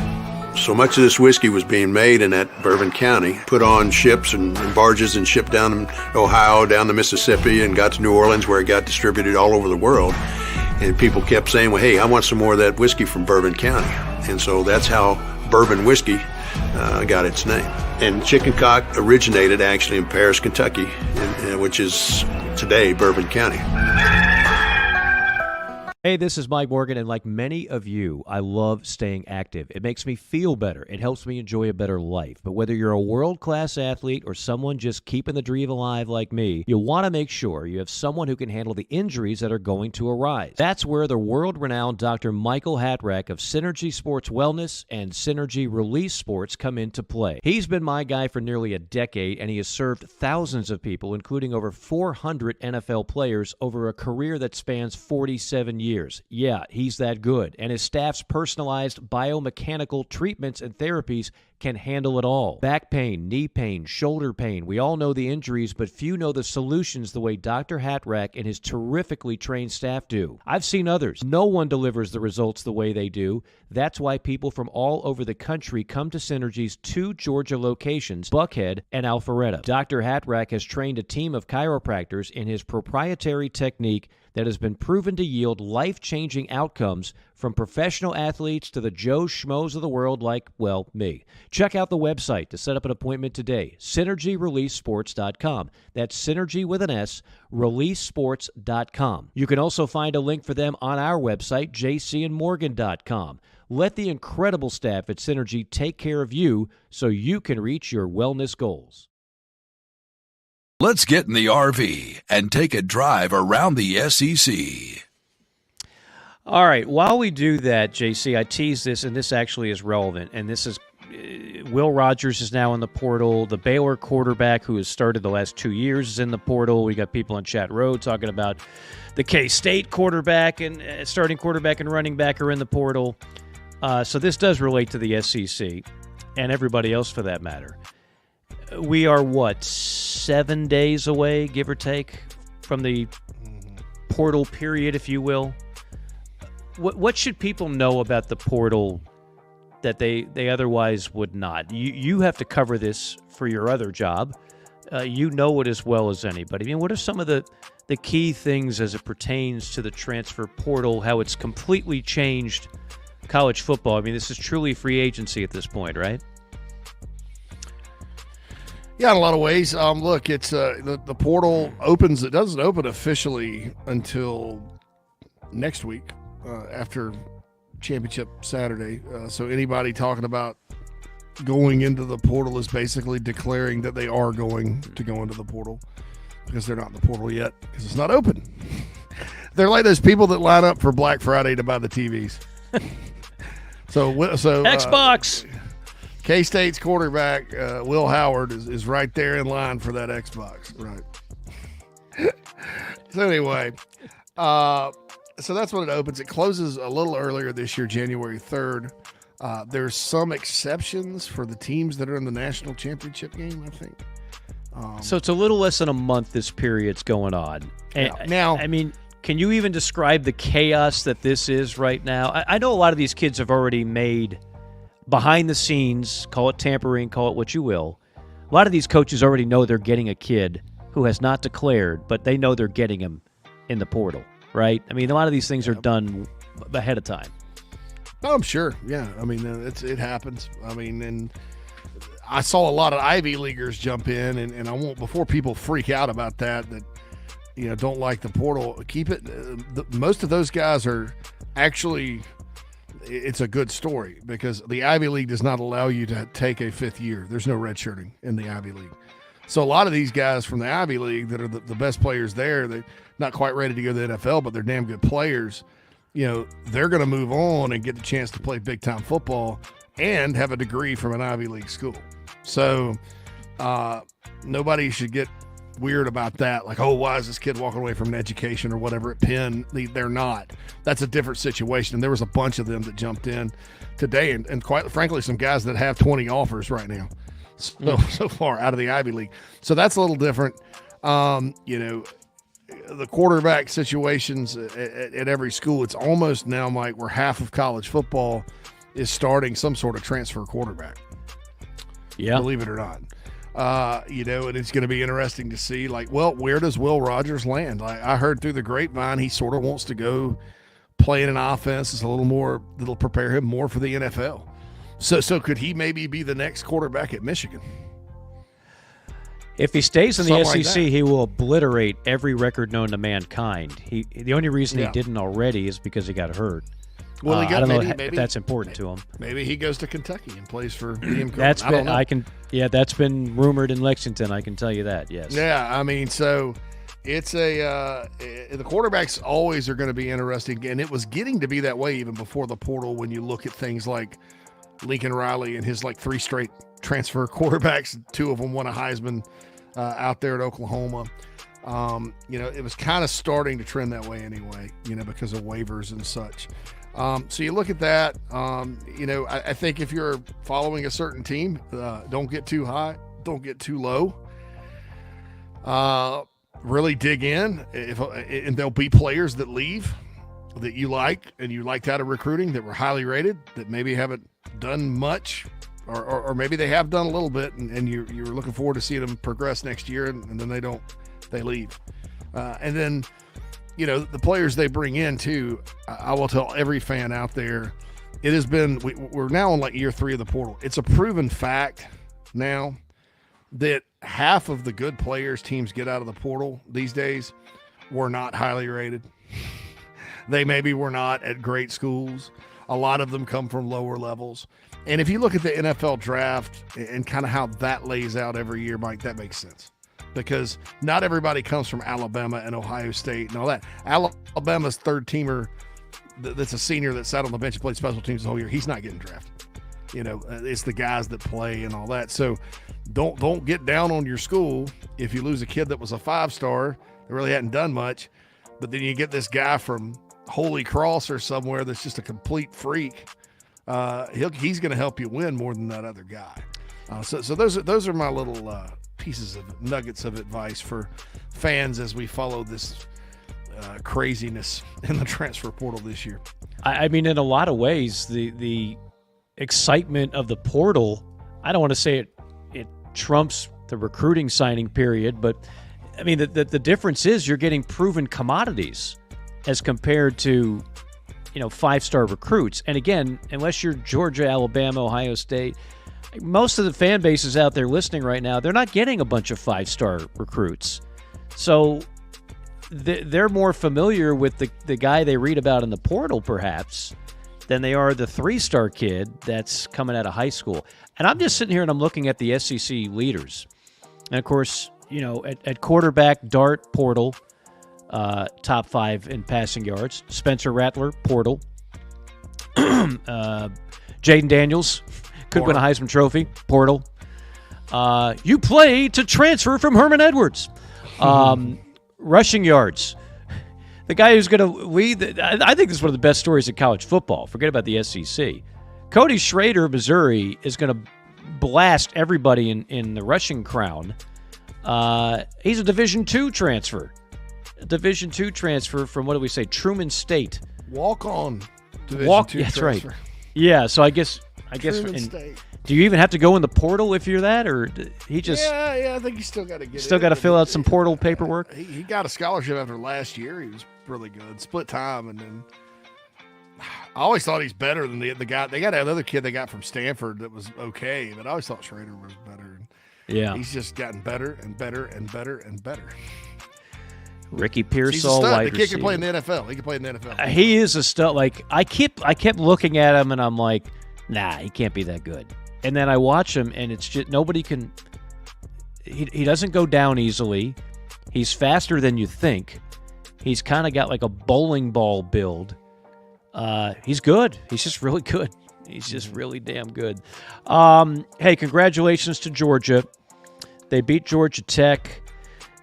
So much of this whiskey was being made in that Bourbon County, put on ships and barges and shipped down to Ohio, down to Mississippi, and got to New Orleans, where it got distributed all over the world. And people kept saying, well, hey, I want some more of that whiskey from Bourbon County. And so that's how bourbon whiskey got its name. And chicken cock originated actually in Paris, Kentucky, which is today Bourbon County. Hey, this is Mike Morgan, and like many of you, I love staying active. It makes me feel better. It helps me enjoy a better life. But whether you're a world-class athlete or someone just keeping the dream alive like me, you'll want to make sure you have someone who can handle the injuries that are going to arise. That's where the world-renowned Dr. Michael Hatrack of Synergy Sports Wellness and Synergy Release Sports come into play. He's been my guy for nearly a decade, and he has served thousands of people, including over 400 NFL players, over a career that spans 47 years. Yeah, he's that good. And his staff's personalized biomechanical treatments and therapies can handle it all. Back pain, knee pain, shoulder pain. We all know the injuries, but few know the solutions the way Dr. Hatrack and his terrifically trained staff do. I've seen others. No one delivers the results the way they do. That's why people from all over the country come to Synergy's 2 Georgia locations, Buckhead and Alpharetta. Dr. Hatrack has trained a team of chiropractors in his proprietary technique that has been proven to yield life-changing outcomes, from professional athletes to the Joe Schmoes of the world like, well, me. Check out the website to set up an appointment today, SynergyReleaseSports.com. That's Synergy with an S, ReleaseSports.com. You can also find a link for them on our website, JCandMorgan.com. Let the incredible staff at Synergy take care of you so you can reach your wellness goals. Let's get in the RV and take a drive around the SEC. All right, while we do that, JC, I teased this, and this actually is relevant, and this is Will Rogers is now in the portal. The Baylor quarterback who has started the last 2 years is in the portal. We got people on Chat Road talking about the K-State quarterback and starting quarterback and running back are in the portal. So this does relate to the SEC and everybody else for that matter. We are, 7 days away, give or take, from the portal period, if you will. What should people know about the portal that they otherwise would not? You have to cover this for your other job. You know it as well as anybody. I mean, what are some of the key things as it pertains to the transfer portal, how it's completely changed college football? I mean, this is truly free agency at this point, right? Yeah, in a lot of ways. Look, it's the portal opens. It doesn't open officially until next week after Championship Saturday. So anybody talking about going into the portal is basically declaring that they are going to go into the portal, because they're not in the portal yet because it's not open. They're like those people that line up for Black Friday to buy the TVs. So Xbox. K-State's quarterback, Will Howard, is right there in line for that Xbox. Right. So anyway, so that's when it opens. It closes a little earlier this year, January 3rd. There's some exceptions for the teams that are in the national championship game, I think. So it's a little less than a month this period's going on. Now, I mean, can you even describe the chaos that this is right now? I know a lot of these kids have already made behind the scenes, call it tampering, call it what you will. A lot of these coaches already know they're getting a kid who has not declared, but they know they're getting him in the portal, right? I mean, a lot of these things are done ahead of time. Oh, I'm sure. Yeah. I mean, it happens. I mean, and I saw a lot of Ivy Leaguers jump in, and I won't, before people freak out about that, don't like the portal, keep it. Most of those guys are actually, it's a good story, because the Ivy League does not allow you to take a fifth year. There's no redshirting in the Ivy League. So a lot of these guys from the Ivy League that are the best players there, they're not quite ready to go to the NFL, but they're damn good players. they're going to move on and get the chance to play big-time football and have a degree from an Ivy League school. So nobody should get weird about that. Like, oh, why is this kid walking away from an education or whatever at Penn? They're not. That's a different situation. And there was a bunch of them that jumped in today. And quite frankly, some guys that have 20 offers right now so far out of the Ivy League. So that's a little different. The quarterback situations at every school, it's almost now, Mike, where half of college football is starting some sort of transfer quarterback. Yeah. Believe it or not. And it's going to be interesting to see, where does Will Rogers land? I heard through the grapevine he sort of wants to go play in an offense that's a little more, that'll prepare him more for the NFL. So could he maybe be the next quarterback at Michigan? If he stays in the Something SEC, like he will obliterate every record known to mankind. The only reason he didn't already is because he got hurt. Well, I don't know if that's important to him. Maybe he goes to Kentucky and plays for Liam Cohen. That's been rumored in Lexington. I can tell you that. Yes. Yeah, I mean, so it's the quarterbacks always are going to be interesting, and it was getting to be that way even before the portal. When you look at things like Lincoln Riley and his 3 straight transfer quarterbacks, 2 of them won a Heisman out there at Oklahoma. It was kind of starting to trend that way anyway, because of waivers and such. So you look at that, I think if you're following a certain team, don't get too high, don't get too low. Really dig in, and there'll be players that leave that you like and you liked out of recruiting that were highly rated that maybe haven't done much, or maybe they have done a little bit, and you're looking forward to seeing them progress next year, and then they leave. And then, the players they bring in too, I will tell every fan out there, it has been, we're now on year 3 of the portal. It's a proven fact now that half of the good players teams get out of the portal these days were not highly rated. They maybe were not at great schools. A lot of them come from lower levels. And if you look at the NFL draft and kind of how that lays out every year, Mike, that makes sense. Because not everybody comes from Alabama and Ohio State and all that. Alabama's third teamer that's a senior that sat on the bench and played special teams the whole year, he's not getting drafted. It's the guys that play and all that. So don't get down on your school if you lose a kid that was a 5-star that really hadn't done much, but then you get this guy from Holy Cross or somewhere that's just a complete freak. He's going to help you win more than that other guy. So those are my little pieces of nuggets of advice for fans as we follow this craziness in the transfer portal this year. I mean, in a lot of ways, the excitement of the portal, I don't want to say it trumps the recruiting signing period, but I mean, the difference is you're getting proven commodities as compared to, 5-star recruits. And again, unless you're Georgia, Alabama, Ohio State, most of the fan bases out there listening right now, they're not getting a bunch of 5-star recruits. So they're more familiar with the guy they read about in the portal, perhaps, than they are the 3-star kid that's coming out of high school. And I'm just sitting here and I'm looking at the SEC leaders. And, of course, at quarterback, Dart, portal, top 5 in passing yards. Spencer Rattler, portal. Jaden Daniels could win a Heisman Trophy, portal. You play to transfer from Herman Edwards. Rushing yards. The guy who's going to lead, I think this is one of the best stories in college football. Forget about the SEC. Cody Schrader, Missouri, is going to blast everybody in the rushing crown. He's a Division II transfer. Division II transfer from, what do we say, Truman State. Walk-on Division II transfer. That's right. Yeah, so I guess. Do you even have to go in the portal if you're that, or he just? Yeah. I think you still got to get. Still got to fill out some portal paperwork. He got a scholarship after last year. He was really good. Split time, and then I always thought he's better than the guy. They got another kid they got from Stanford that was okay, but I always thought Schrader was better. Yeah, he's just gotten better and better and better and better. Ricky Pearsall, wide receiver. The kid can play in the NFL. He can play in the NFL. He is a stud. I kept looking at him, and I'm like, nah, he can't be that good. And then I watch him, and it's just nobody can. He doesn't go down easily. He's faster than you think. He's kind of got like a bowling ball build. He's good. He's just really good. He's just really damn good. Hey, congratulations to Georgia. They beat Georgia Tech.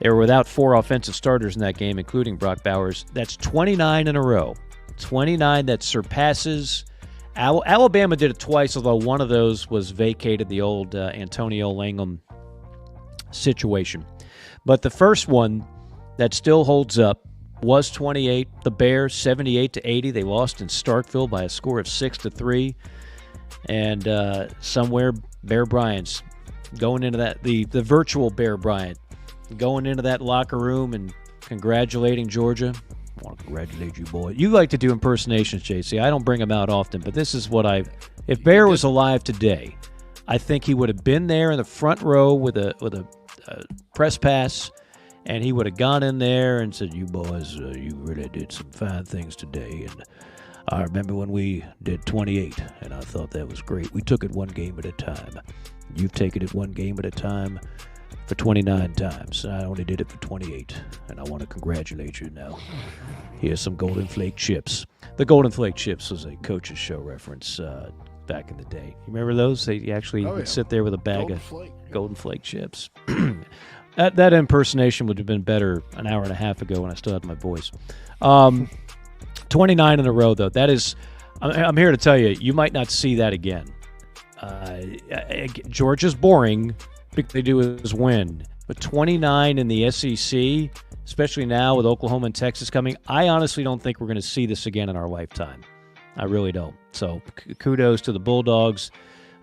They were without 4 offensive starters in that game, including Brock Bowers. That's 29 in a row. 29 that surpasses. Alabama did it twice, although one of those was vacated, the old Antonio Langham situation. But the first one that still holds up was 28. The Bears 78-80. They lost in Starkville by a score of 6-3. And somewhere Bear Bryant's going into that, the virtual Bear Bryant, going into that locker room and congratulating Georgia. I want to congratulate you, boy. You like to do impersonations, JC. I don't bring them out often, but this is what if Bear was alive today, I think he would have been there in the front row with a press pass, and he would have gone in there and said, you boys, you really did some fine things today. And I remember when we did 28, and I thought that was great. We took it one game at a time. You've taken it one game at a time for 29 times. I only did it for 28, and I want to congratulate you now. Here's some Golden Flake chips. The Golden Flake chips was a Coach's Show reference back in the day. You remember those? They actually would sit there with a bag of Golden Flake chips. That impersonation would have been better an hour and a half ago when I still had my voice. 29 in a row, though. That is, I'm here to tell you, you might not see that again. Georgia's boring. Big they do is win. But 29 in the SEC, especially now with Oklahoma and Texas coming, I honestly don't think we're going to see this again in our lifetime. I really don't. So kudos to the Bulldogs.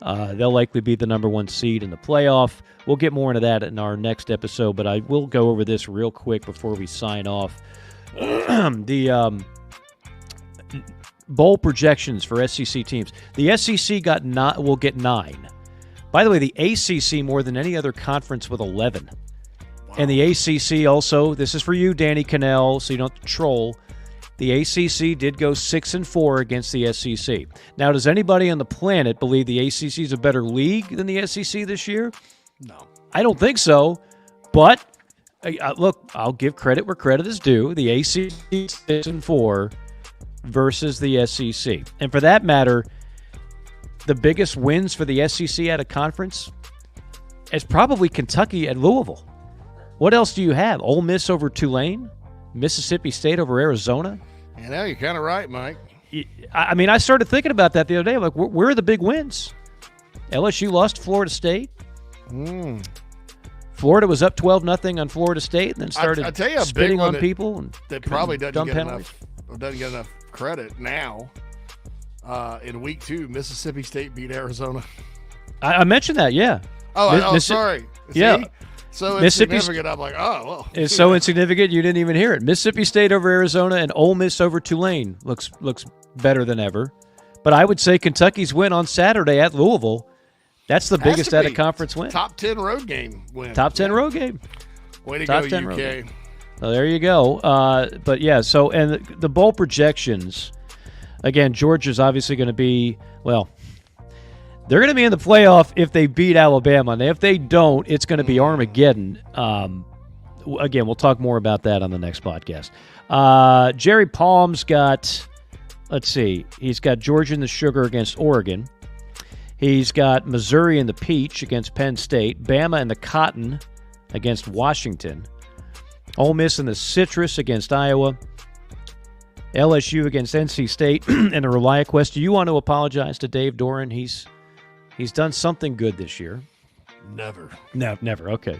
They'll likely be the number 1 seed in the playoff. We'll get more into that in our next episode, but I will go over this real quick before we sign off. The bowl projections for SEC teams. The SEC will get 9. By the way, the ACC more than any other conference with 11. Wow. And the ACC also, this is for you, Danny Cannell, so you don't have to troll. The ACC did go 6-4 against the SEC. Now, does anybody on the planet believe the ACC is a better league than the SEC this year? No. I don't think so. But, look, I'll give credit where credit is due. The ACC 6-4 versus the SEC. And for that matter, the biggest wins for the SEC at a conference is probably Kentucky at Louisville. What else do you have? Ole Miss over Tulane? Mississippi State over Arizona? You know, you're kind of right, Mike. I mean, I started thinking about that the other day. I'm like, where are the big wins? LSU lost to Florida State. Florida was up 12-0 on Florida State and then started I tell you, spitting on people. And that probably doesn't get enough credit now. In week 2, Mississippi State beat Arizona. I mentioned that, yeah. Sorry. See? Yeah. So insignificant. I'm like, oh, well. It's so insignificant you didn't even hear it. Mississippi State over Arizona and Ole Miss over Tulane looks better than ever. But I would say Kentucky's win on Saturday at Louisville, that's the biggest out-of-conference win. Top 10 road game win. Top 10 road game. Way to Top go, 10 UK. Road game. Well, there you go. But, yeah, so and the bowl projections, again, Georgia's obviously going to be, well, they're going to be in the playoff if they beat Alabama. And if they don't, it's going to be Armageddon. Again, we'll talk more about that on the next podcast. Jerry Palm's got, let's see, he's got Georgia in the Sugar against Oregon. He's got Missouri in the Peach against Penn State. Bama in the Cotton against Washington. Ole Miss in the Citrus against Iowa. LSU against NC State. And the ReliaQuest. Do you want to apologize to Dave Doran? He's done something good this year. Never. No, never. Okay.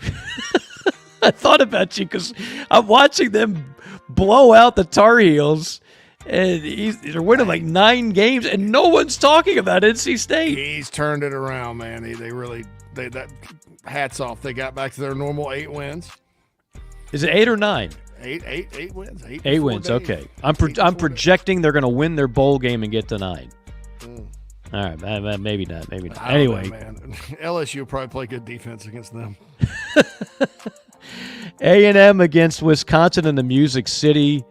I thought about you because I'm watching them blow out the Tar Heels, and they're winning like 9 games, and no one's talking about NC State. He's turned it around, man. They really that hats off. They got back to their normal 8 wins. Is it 8 or 9? 8 wins. 8 wins. Days. Okay. I'm projecting they're going to win their bowl game and get to 9. All right, maybe not. Anyway, man. LSU will probably play good defense against them. A&M against Wisconsin in the Music City.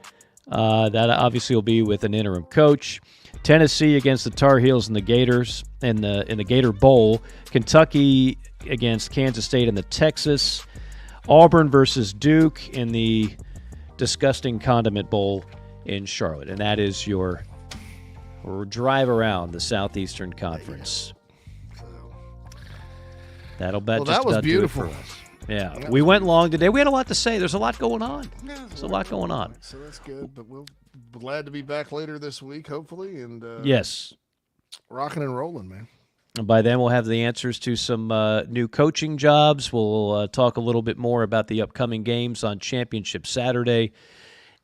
That obviously will be with an interim coach. Tennessee against the Tar Heels and the Gators in the Gator Bowl. Kentucky against Kansas State in the Texas. Auburn versus Duke in the disgusting Condiment Bowl in Charlotte. And that is your or drive around the Southeastern Conference. That'll bet. Well, just that was about do it beautiful. for us. Yeah, we went long today. We had a lot to say. There's a lot going on. There's a lot going on. So that's good. But we'll be glad to be back later this week, hopefully. And Yes. rocking and rolling, man. And by then, we'll have the answers to some new coaching jobs. We'll talk a little bit more about the upcoming games on Championship Saturday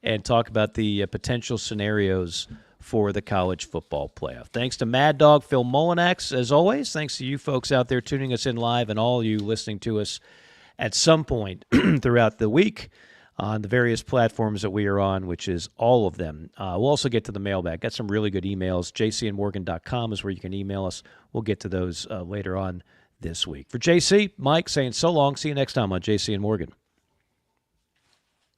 and talk about the potential scenarios for the college football playoff. Thanks to Mad Dog Phil Molinax, as always. Thanks to you folks out there tuning us in live and all you listening to us at some point throughout the week on the various platforms that we are on, which is all of them. We'll also get to the mailbag. Got some really good emails. jcandmorgan.com is where you can email us. We'll get to those later on this week. For JC, Mike saying so long. See you next time on JC and Morgan.